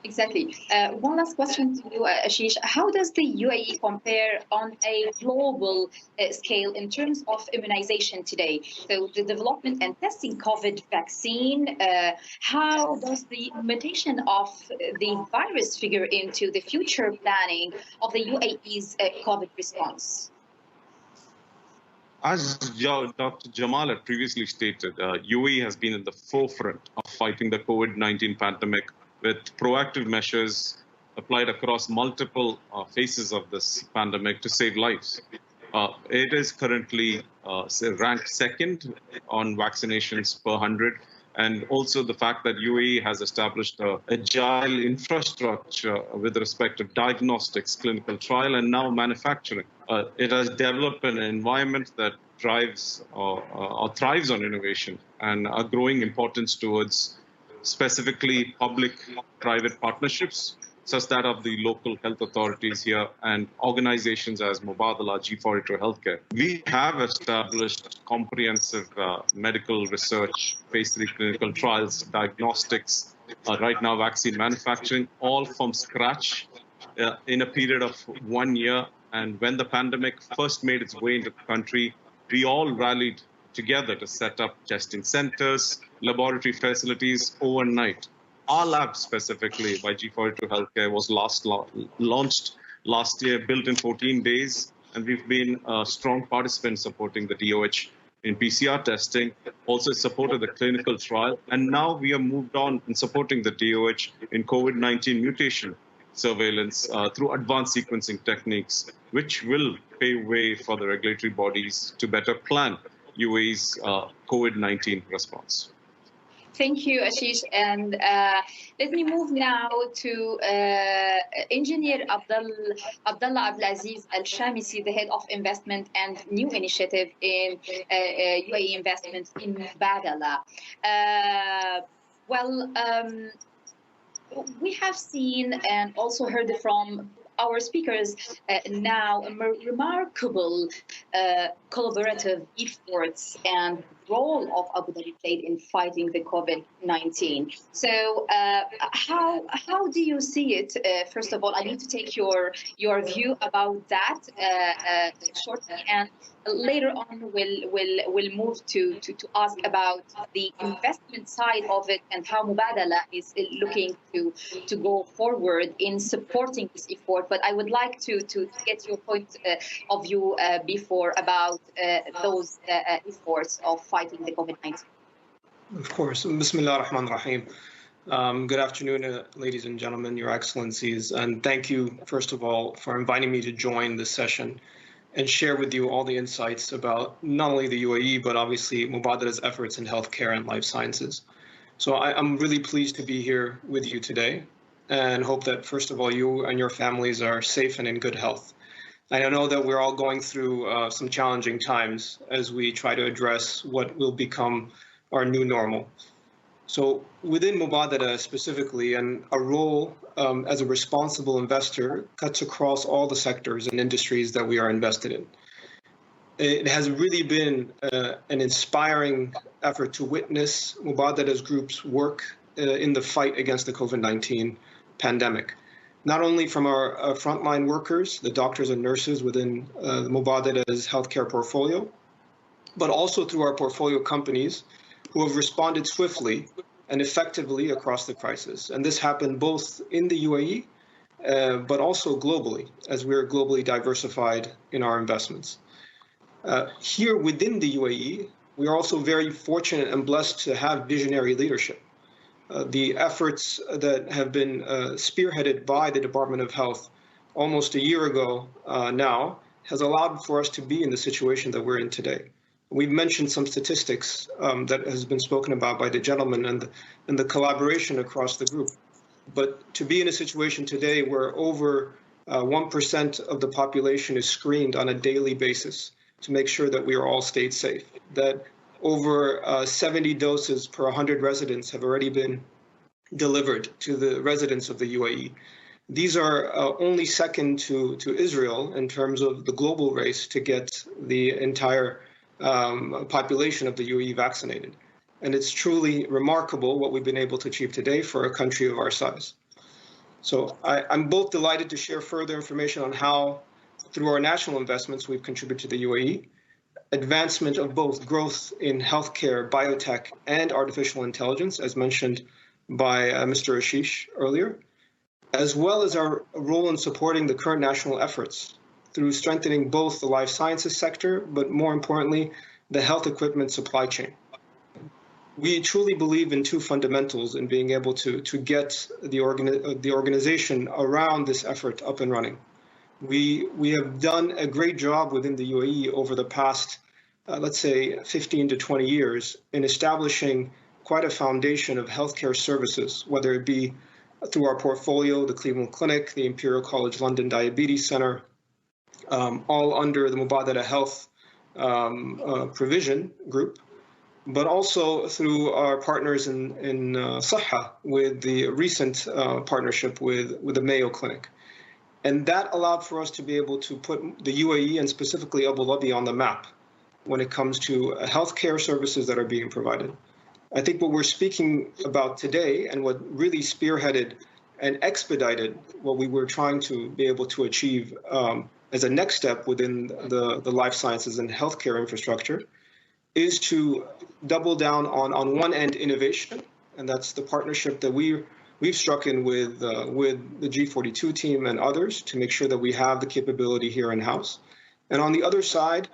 Exactly. One last question to you, Ashish. How does the UAE compare on a global scale in terms of immunization today? So the development and testing COVID vaccine, how does the mutation of the virus figure into the future planning of the UAE's COVID response? As Dr. Jamal had previously stated, UAE has been in the forefront of fighting the COVID-19 pandemic with proactive measures applied across multiple phases of this pandemic to save lives. It is currently ranked second on vaccinations per 100. And also the fact that UAE has established an agile infrastructure with respect to diagnostics, clinical trial, and now manufacturing. It has developed an environment that drives or thrives on innovation and a growing importance towards specifically public-private partnerships, such that of the local health authorities here and organizations as Mubadala, G42 Healthcare. We have established comprehensive medical research, phase 3 clinical trials, diagnostics, right now vaccine manufacturing, all from scratch in a period of 1 year. And when the pandemic first made its way into the country, we all rallied together to set up testing centers, laboratory facilities overnight. Our lab specifically by G42 Healthcare was launched last year, built in 14 days, and we've been a strong participant supporting the DOH in PCR testing, also supported the clinical trial, and now we have moved on in supporting the DOH in COVID-19 mutation surveillance through advanced sequencing techniques, which will pave way for the regulatory bodies to better plan UAE's COVID-19 response. Thank you, Ashish. And let me move now to Engineer Abdullah Abdulaziz Al-Shamisi, the Head of Investment and New Initiative in UAE Investments in Badala. We have seen and also heard from our speakers now remarkable collaborative efforts and role of Abu Dhabi played in fighting the COVID-19. So how do you see it? First of all, I need to take your view about that shortly, and later on we'll move to ask about the investment side of it and how Mubadala is looking to go forward in supporting this effort. But I would like to get your point of view before about those efforts of fighting the COVID-19. Of course. Bismillah ar-Rahman ar-Rahim. Good afternoon, ladies and gentlemen, Your Excellencies, and thank you, first of all, for inviting me to join this session and share with you all the insights about not only the UAE, but obviously Mubadala's efforts in healthcare and life sciences. So I'm really pleased to be here with you today and hope that, first of all, you and your families are safe and in good health. And I know that we're all going through some challenging times as we try to address what will become our new normal. So within Mubadala specifically, and our role as a responsible investor cuts across all the sectors and industries that we are invested in. It has really been an inspiring effort to witness Mubadala's group's work in the fight against the COVID-19 pandemic. Not only from our frontline workers, the doctors and nurses within Mubadala's healthcare portfolio, but also through our portfolio companies who have responded swiftly and effectively across the crisis. And this happened both in the UAE, but also globally, as we're globally diversified in our investments. Here within the UAE, we are also very fortunate and blessed to have visionary leadership. The efforts that have been spearheaded by the Department of Health almost a year ago now has allowed for us to be in the situation that we're in today. We've mentioned some statistics that has been spoken about by the gentleman and the collaboration across the group. But to be in a situation today where over 1% of the population is screened on a daily basis to make sure that we are all stayed safe, that over 70 doses per 100 residents have already been delivered to the residents of the UAE. These are only second to Israel in terms of the global race to get the entire population of the UAE vaccinated. And it's truly remarkable what we've been able to achieve today for a country of our size. So I'm both delighted to share further information on how, through our national investments, we've contributed to the UAE, advancement of both growth in healthcare, biotech, and artificial intelligence, as mentioned by Mr. Ashish earlier, as well as our role in supporting the current national efforts through strengthening both the life sciences sector, but more importantly, the health equipment supply chain. We truly believe in two fundamentals in being able to get the organization around this effort up and running. We have done a great job within the UAE over the past, let's say, 15 to 20 years in establishing quite a foundation of healthcare services, whether it be through our portfolio, the Cleveland Clinic, the Imperial College London Diabetes Center, all under the Mubadala Health provision group, but also through our partners in Sahha with the recent partnership with the Mayo Clinic. And that allowed for us to be able to put the UAE and specifically Abu Dhabi on the map when it comes to healthcare services that are being provided. I think what we're speaking about today and what really spearheaded and expedited what we were trying to be able to achieve as a next step within the life sciences and healthcare infrastructure is to double down on one end innovation, and that's the partnership that we've struck in with the G42 team and others to make sure that we have the capability here in-house. And on the other side,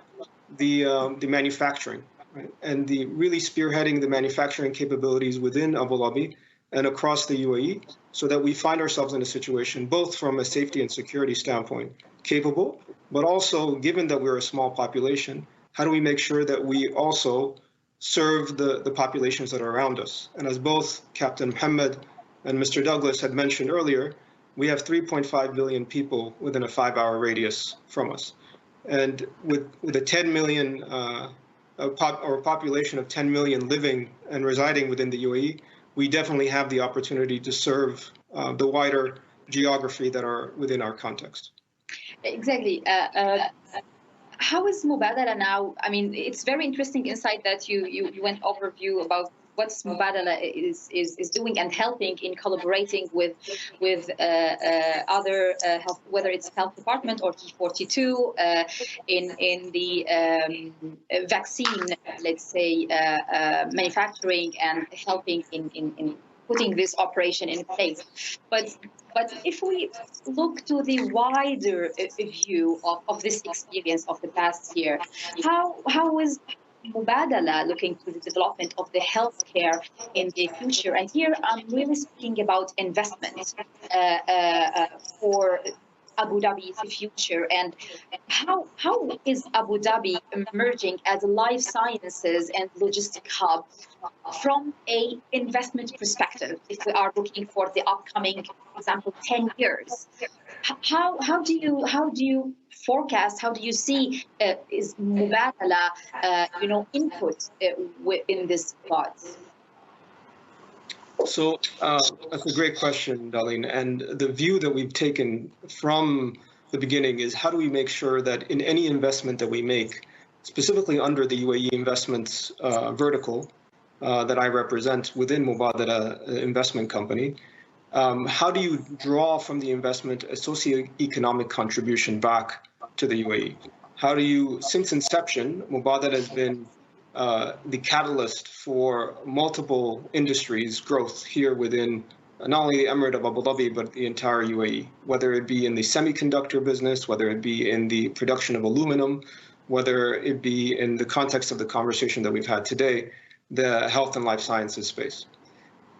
the manufacturing, right? And the really spearheading the manufacturing capabilities within Abu Dhabi and across the UAE so that we find ourselves in a situation, both from a safety and security standpoint, capable, but also, given that we're a small population, how do we make sure that we also serve the populations that are around us? And as both Captain Mohammed and Mr. Douglas had mentioned earlier, we have 3.5 billion people within a 5-hour radius from us. And with a 10 million, or a population of 10 million living and residing within the UAE, we definitely have the opportunity to serve the wider geography that are within our context. Exactly. how is Mubadala now? I mean, it's very interesting insight that you went overview about what Mubadala is doing and helping in collaborating with other health, whether it's health department or T42 in the vaccine, let's say, manufacturing and helping in putting this operation in place. But if we look to the wider view of this experience of the past year, how is Mubadala looking to the development of the healthcare in the future? And here I'm really speaking about investment for Abu Dhabi's future, and how is Abu Dhabi emerging as a life sciences and logistic hub from a investment perspective, if we are looking for the upcoming, for example, 10 years? How do you forecast? How do you see is Mubadala, input in this plot? So that's a great question, Darlene. And the view that we've taken from the beginning is how do we make sure that in any investment that we make, specifically under the UAE investments vertical that I represent within Mubadala Investment Company, how do you draw from the investment a socioeconomic contribution back to the UAE? How do you, since inception, Mubadala has been the catalyst for multiple industries' growth here within not only the Emirate of Abu Dhabi, but the entire UAE, whether it be in the semiconductor business, whether it be in the production of aluminum, whether it be in the context of the conversation that we've had today, the health and life sciences space.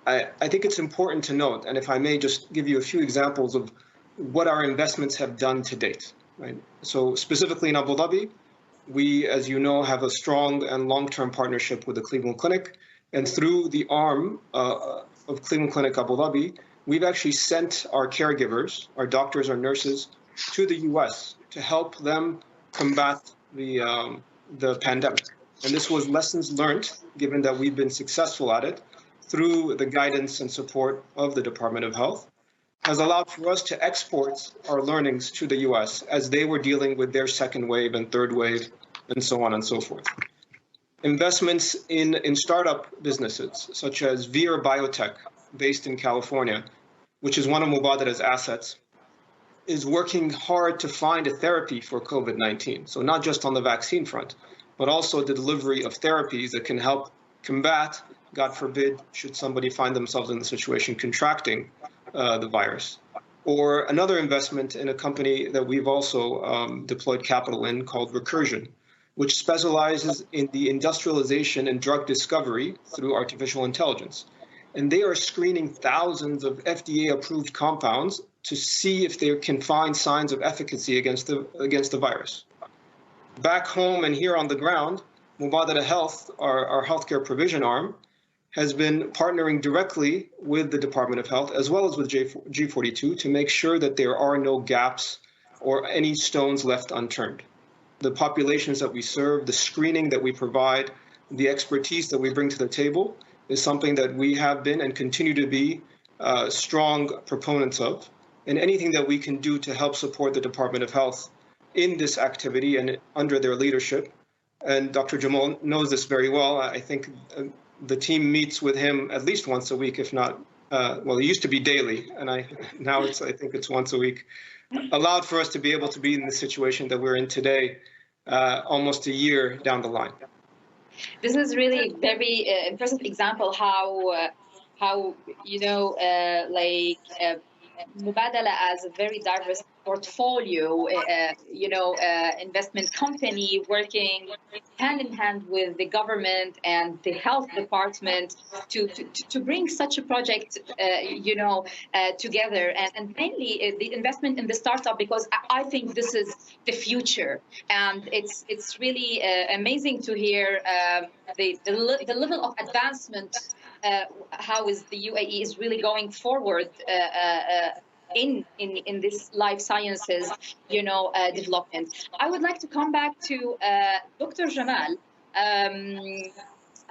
I think it's important to note, and if I may just give you a few examples of what our investments have done to date, right? So specifically in Abu Dhabi, we, as you know, have a strong and long-term partnership with the Cleveland Clinic. And through the arm of Cleveland Clinic Abu Dhabi, we've actually sent our caregivers, our doctors, our nurses, to the US to help them combat the pandemic. And this was lessons learned, given that we've been successful at it, through the guidance and support of the Department of Health, has allowed for us to export our learnings to the US as they were dealing with their second wave and third wave and so on and so forth. Investments in startup businesses such as Biotec, based in California, which is one of Mubadala's assets, is working hard to find a therapy for COVID-19. So not just on the vaccine front, but also the delivery of therapies that can help combat, God forbid, should somebody find themselves in the situation contracting the virus. Or another investment in a company that we've also deployed capital in called Recursion, which specializes in the industrialization and drug discovery through artificial intelligence. And they are screening thousands of FDA-approved compounds to see if they can find signs of efficacy against the virus. Back home and here on the ground, Mubadala Health, our healthcare provision arm, has been partnering directly with the Department of Health as well as with G42 to make sure that there are no gaps or any stones left unturned. The populations that we serve, the screening that we provide, the expertise that we bring to the table is something that we have been and continue to be strong proponents of. And anything that we can do to help support the Department of Health in this activity and under their leadership. And Dr. Jamal knows this very well. I think the team meets with him at least once a week, if not, well, it used to be daily, and now I think it's once a week, allowed for us to be able to be in the situation that we're in today, almost a year down the line. This is really very impressive example how Mubadala as a very diverse portfolio, investment company working hand in hand with the government and the health department to bring such a project, together, and mainly the investment in the startup, because I think this is the future, and it's really amazing to hear the level of advancement. How is the UAE is really going forward in this life sciences, development. I would like to come back to Dr. Jamal.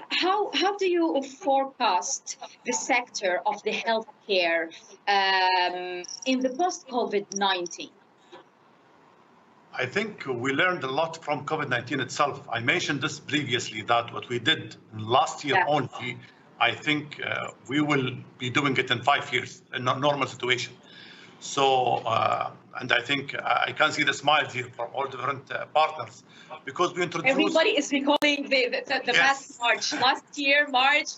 How do you forecast the sector of the healthcare in the post-COVID-19? I think we learned a lot from COVID-19 itself. I mentioned this previously, that what we did last year only, I think we will be doing it in 5 years in a normal situation. So, and I think I can see the smiles here from all different partners, because we introduced... Everybody is recalling the past March. Last year, March,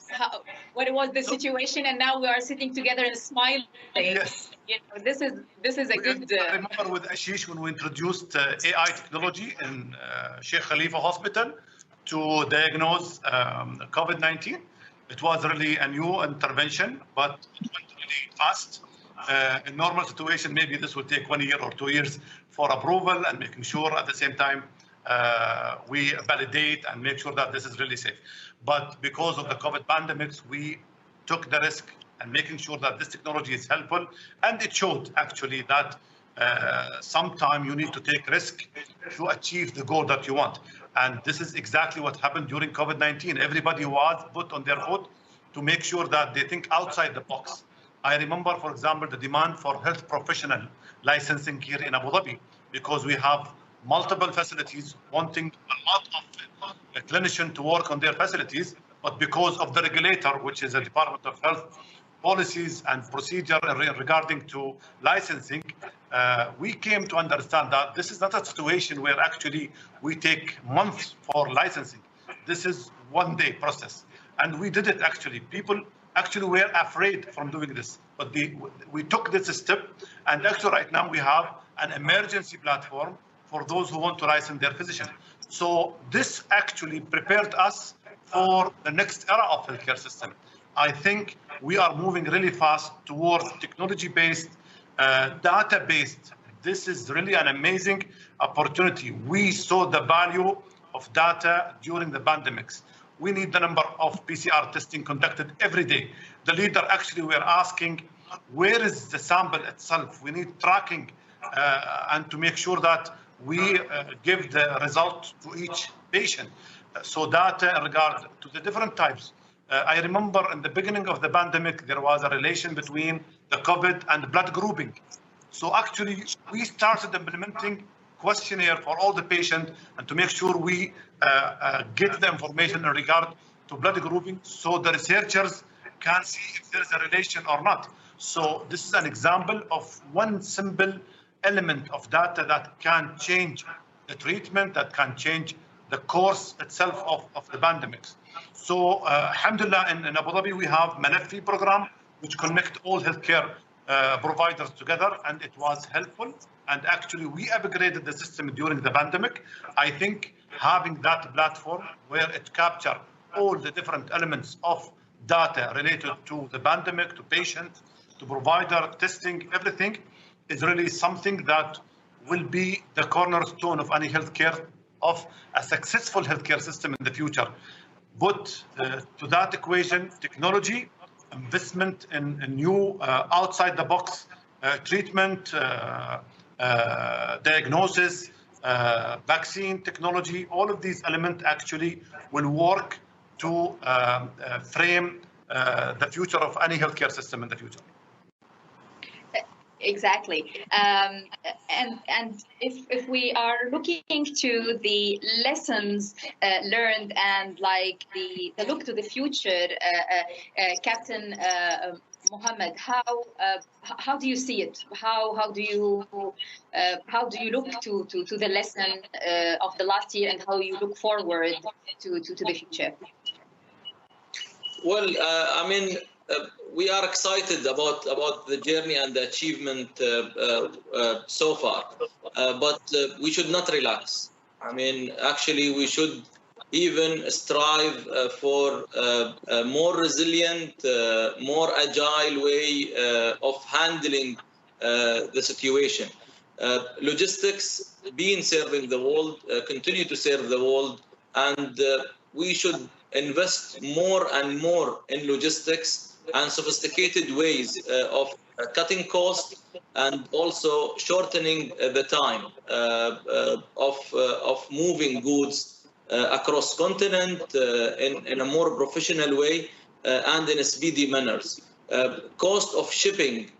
what was the situation, and now we are sitting together and smiling. Yes. You know, this is a good... I remember with Ashish when we introduced AI technology in Sheikh Khalifa Hospital to diagnose COVID-19. It was really a new intervention, but it went really fast. In normal situation, maybe this would take 1 year or 2 years for approval, and making sure at the same time we validate and make sure that this is really safe. But because of the COVID pandemics, we took the risk and making sure that this technology is helpful. And it showed actually that sometime you need to take risk to achieve the goal that you want. And this is exactly what happened during COVID-19. Everybody was put on their foot to make sure that they think outside the box. I remember, for example, the demand for health professional licensing here in Abu Dhabi, because we have multiple facilities wanting a lot of clinicians to work on their facilities, but because of the regulator, which is the Department of Health policies and procedure regarding to licensing, we came to understand that this is not a situation where actually we take months for licensing. This is one-day process. And we did it actually. People actually were afraid from doing this, but we took this step, and actually right now we have an emergency platform for those who want to license their physician. So this actually prepared us for the next era of healthcare system. I think we are moving really fast towards technology-based, data-based. This is really an amazing opportunity. We saw the value of data during the pandemics. We need the number of PCR testing conducted every day. The leader actually were asking, where is the sample itself? We need tracking and to make sure that we give the result to each patient. So data in regard to the different types. I remember in the beginning of the pandemic, there was a relation between the COVID and blood grouping. So actually, we started implementing questionnaire for all the patients and to make sure we get the information in regard to blood grouping, so the researchers can see if there is a relation or not. So this is an example of one simple element of data that can change the treatment, that can change the course itself of the pandemics. So alhamdulillah, in Abu Dhabi, we have Manafi program, which connect all healthcare providers together, and it was helpful. And actually, we upgraded the system during the pandemic. I think having that platform where it captures all the different elements of data related to the pandemic, to patient, to provider, testing, everything, is really something that will be the cornerstone of any healthcare, of a successful healthcare system in the future. But to that equation, technology, investment in new outside the box treatment, diagnosis, vaccine technology, all of these elements actually will work to frame the future of any healthcare system in the future. Exactly. And if we are looking to the lessons learned and like the look to the future, Captain Mohammed, how do you see it? How do you look to the lesson of the last year, and how you look forward to the future? Well, I mean, we are excited about the journey and the achievement so far, but we should not relax. I mean, actually, we should even strive for a more resilient, more agile way of handling the situation. Logistics, serving the world, continue to serve the world, and we should invest more and more in logistics and sophisticated ways of cutting costs and also shortening the time of moving goods across continent in a more professional way and in a speedy manners. Cost of shipping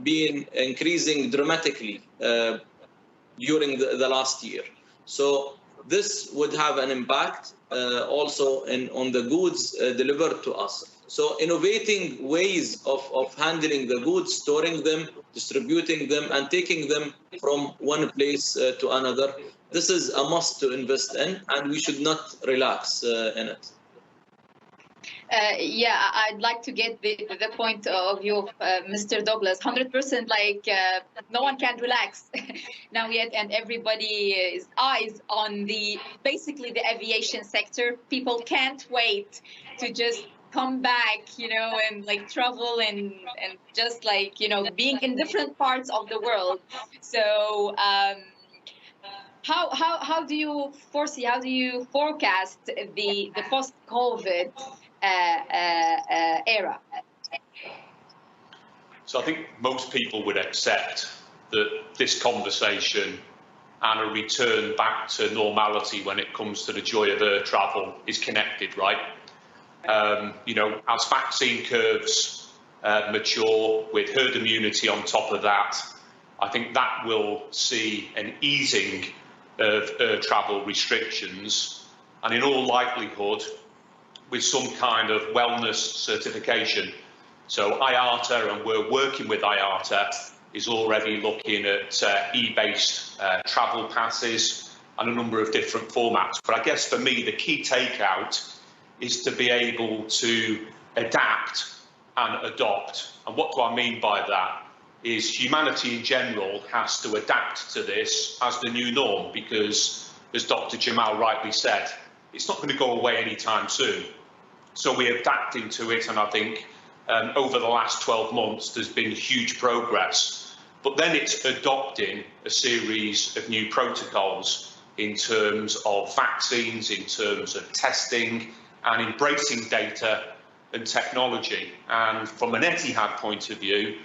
being increasing dramatically. during the last year. So this would have an impact also on the goods delivered to us. So innovating ways of handling the goods, storing them, distributing them, and taking them from one place to another, this is a must to invest in, and we should not relax in it. Yeah, I'd like to get the point of view of Mr. Douglas. 100%, like no one can relax now yet, and everybody's eyes on basically the aviation sector. People can't wait to just come back, you know, and like travel and just like, you know, being in different parts of the world. So how do you foresee, how do you forecast the post-COVID era? So I think most people would accept that this conversation and a return back to normality when it comes to the joy of air travel is connected, right? You know, as vaccine curves mature with herd immunity on top of that, I think that will see an easing of air travel restrictions, and in all likelihood with some kind of wellness certification. So IATA, and we're working with IATA, is already looking at e-based travel passes and a number of different formats. But I guess for me, the key takeout is to be able to adapt and adopt. And what do I mean by that? Is humanity in general has to adapt to this as the new norm, because, as Dr. Jamal rightly said, it's not going to go away anytime soon. So we're adapting to it, and I think over the last 12 months there's been huge progress. But then it's adopting a series of new protocols in terms of vaccines, in terms of testing, and embracing data and technology. And from an Etihad point of view,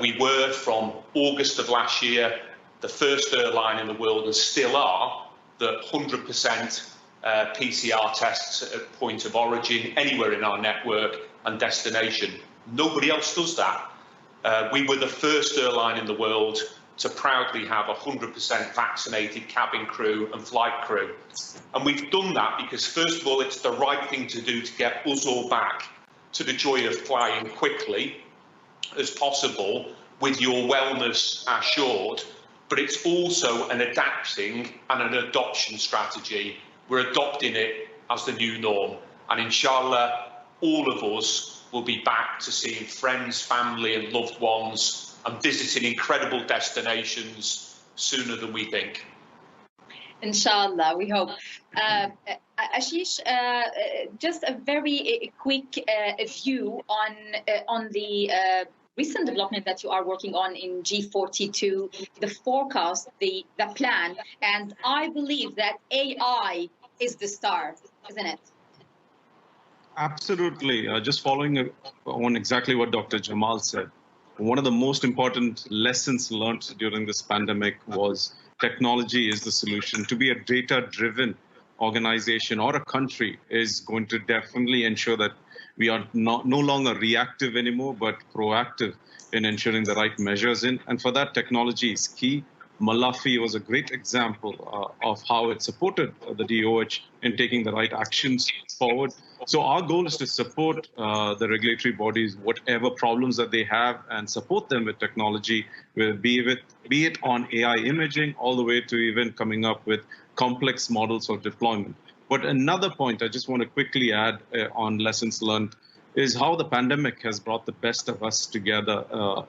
we were, from August of last year, the first airline in the world, and still are, that 100% PCR tests at point of origin anywhere in our network and destination. Nobody else does that. We were the first airline in the world to proudly have 100% vaccinated cabin crew and flight crew. And we've done that because, first of all, it's the right thing to do to get us all back to the joy of flying quickly as possible with your wellness assured, but it's also an adapting and an adoption strategy. We're adopting it as the new norm, and inshallah all of us will be back to seeing friends, family and loved ones and visiting incredible destinations sooner than we think. Inshallah, we hope. Ashish, just a very quick view on the recent development that you are working on in G42, the forecast, the plan, and I believe that AI is the star, isn't it? Absolutely. Just following on exactly what Dr. Jamal said, one of the most important lessons learned during this pandemic was technology is the solution. To be a data-driven organization or a country is going to definitely ensure that we are no longer reactive anymore, but proactive in ensuring the right measures in. And for that, technology is key. Malafi was a great example of how it supported the DOH in taking the right actions forward. So our goal is to support the regulatory bodies, whatever problems that they have, and support them with technology, be it on AI imaging, all the way to even coming up with complex models of deployment. But another point I just want to quickly add on lessons learned is how the pandemic has brought the best of us together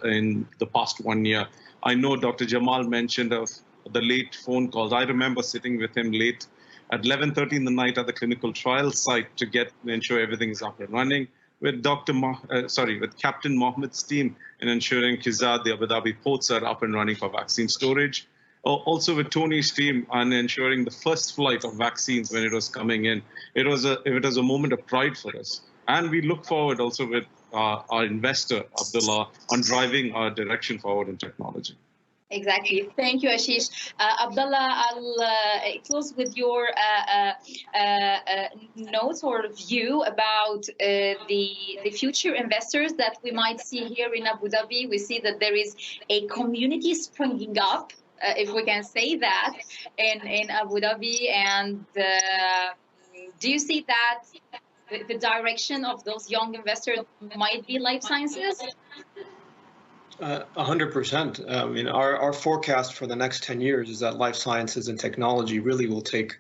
in the past 1 year. I know Dr. Jamal mentioned of the late phone calls. I remember sitting with him late at 11:30 in the night at the clinical trial site to ensure everything is up and running, with with Captain Mohammed's team in ensuring Kizad, the Abu Dhabi ports, are up and running for vaccine storage. Also with Tony's team on ensuring the first flight of vaccines when it was coming in. It was a moment of pride for us. And we look forward also with our investor, Abdullah, on driving our direction forward in technology. Exactly. Thank you, Ashish. Abdullah, I'll close with your notes or view about the future investors that we might see here in Abu Dhabi. We see that there is a community springing up if we can say that, in Abu Dhabi. And do you see that the direction of those young investors might be life sciences? 100%. I mean, our forecast for the next 10 years is that life sciences and technology really will take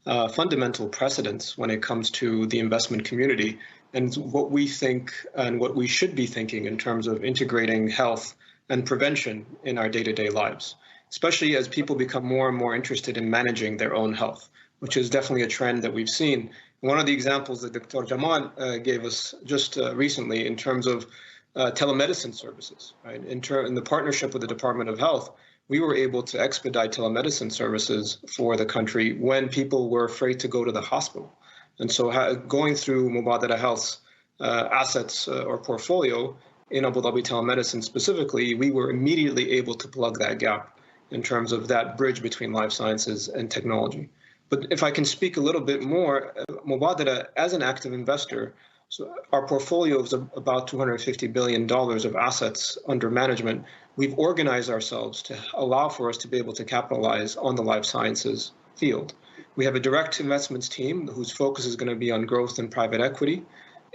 fundamental precedence when it comes to the investment community and what we think and what we should be thinking in terms of integrating health and prevention in our day-to-day lives, especially as people become more and more interested in managing their own health, which is definitely a trend that we've seen. One of the examples that Dr. Jamal gave us just recently in terms of telemedicine services, right? In the partnership with the Department of Health, we were able to expedite telemedicine services for the country when people were afraid to go to the hospital. And so going through Mubadala Health's assets or portfolio in Abu Dhabi telemedicine specifically, we were immediately able to plug that gap in terms of that bridge between life sciences and technology. But if I can speak a little bit more, Mubadala, as an active investor, so our portfolio is about $250 billion of assets under management. We've organized ourselves to allow for us to be able to capitalize on the life sciences field. We have a direct investments team whose focus is going to be on growth and private equity,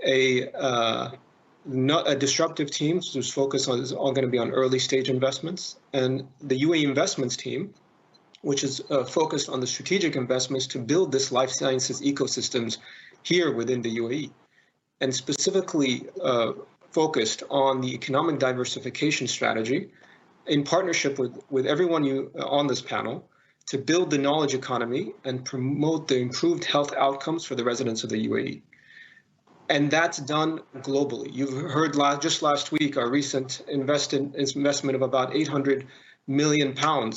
a disruptive team whose focus is all going to be on early stage investments, and the UAE investments team, which is focused on the strategic investments to build this life sciences ecosystems here within the UAE, and specifically focused on the economic diversification strategy in partnership with everyone on this panel to build the knowledge economy and promote the improved health outcomes for the residents of the UAE. And that's done globally. You've heard just last week our recent investment of about £800 million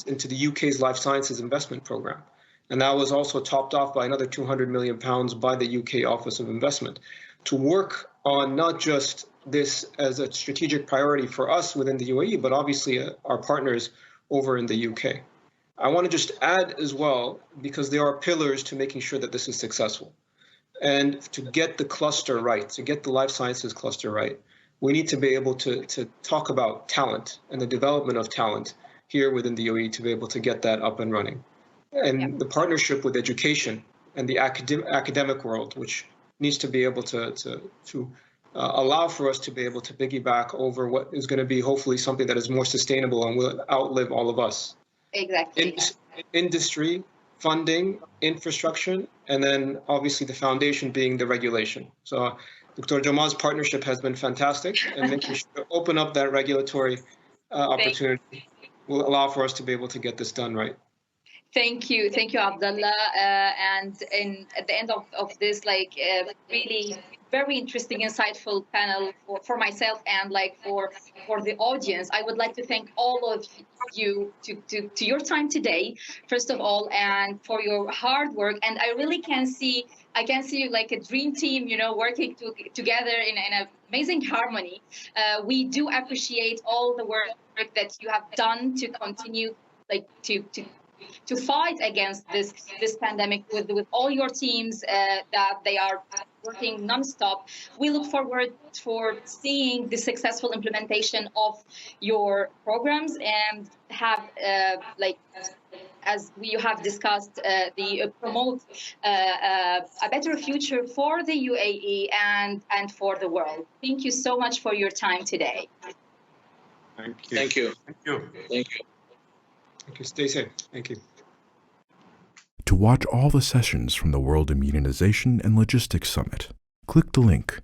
into the UK's life sciences investment program. And that was also topped off by another £200 million by the UK Office of Investment to work on not just this as a strategic priority for us within the UAE, but obviously our partners over in the UK. I want to just add as well, because there are pillars to making sure that this is successful. And to get the cluster right, to get the life sciences cluster right, we need to be able to talk about talent and the development of talent here within the UAE to be able to get that up and running. And the partnership with education and the academic world, which needs to be able to allow for us to be able to piggyback over what is going to be hopefully something that is more sustainable and will outlive all of us. Exactly. Industry, funding, infrastructure, and then obviously the foundation being the regulation. So Dr. Jamal's partnership has been fantastic, and making sure to open up that regulatory opportunity will allow for us to be able to get this done right. Thank you, Abdullah. And at the end of this, really very interesting, insightful panel for myself and for the audience. I would like to thank all of you to your time today, first of all, and for your hard work. And I really can see you like a dream team, working together in an amazing harmony. We do appreciate all the work that you have done to continue, to fight against this pandemic with all your teams that they are working nonstop. We look forward for seeing the successful implementation of your programs and have as we have discussed, promote a better future for the UAE and for the world. Thank you so much for your time today. Thank you. Thank you. Thank you. Thank you. Okay, stay safe. Thank you. To watch all the sessions from the World Immunization and Logistics Summit, click the link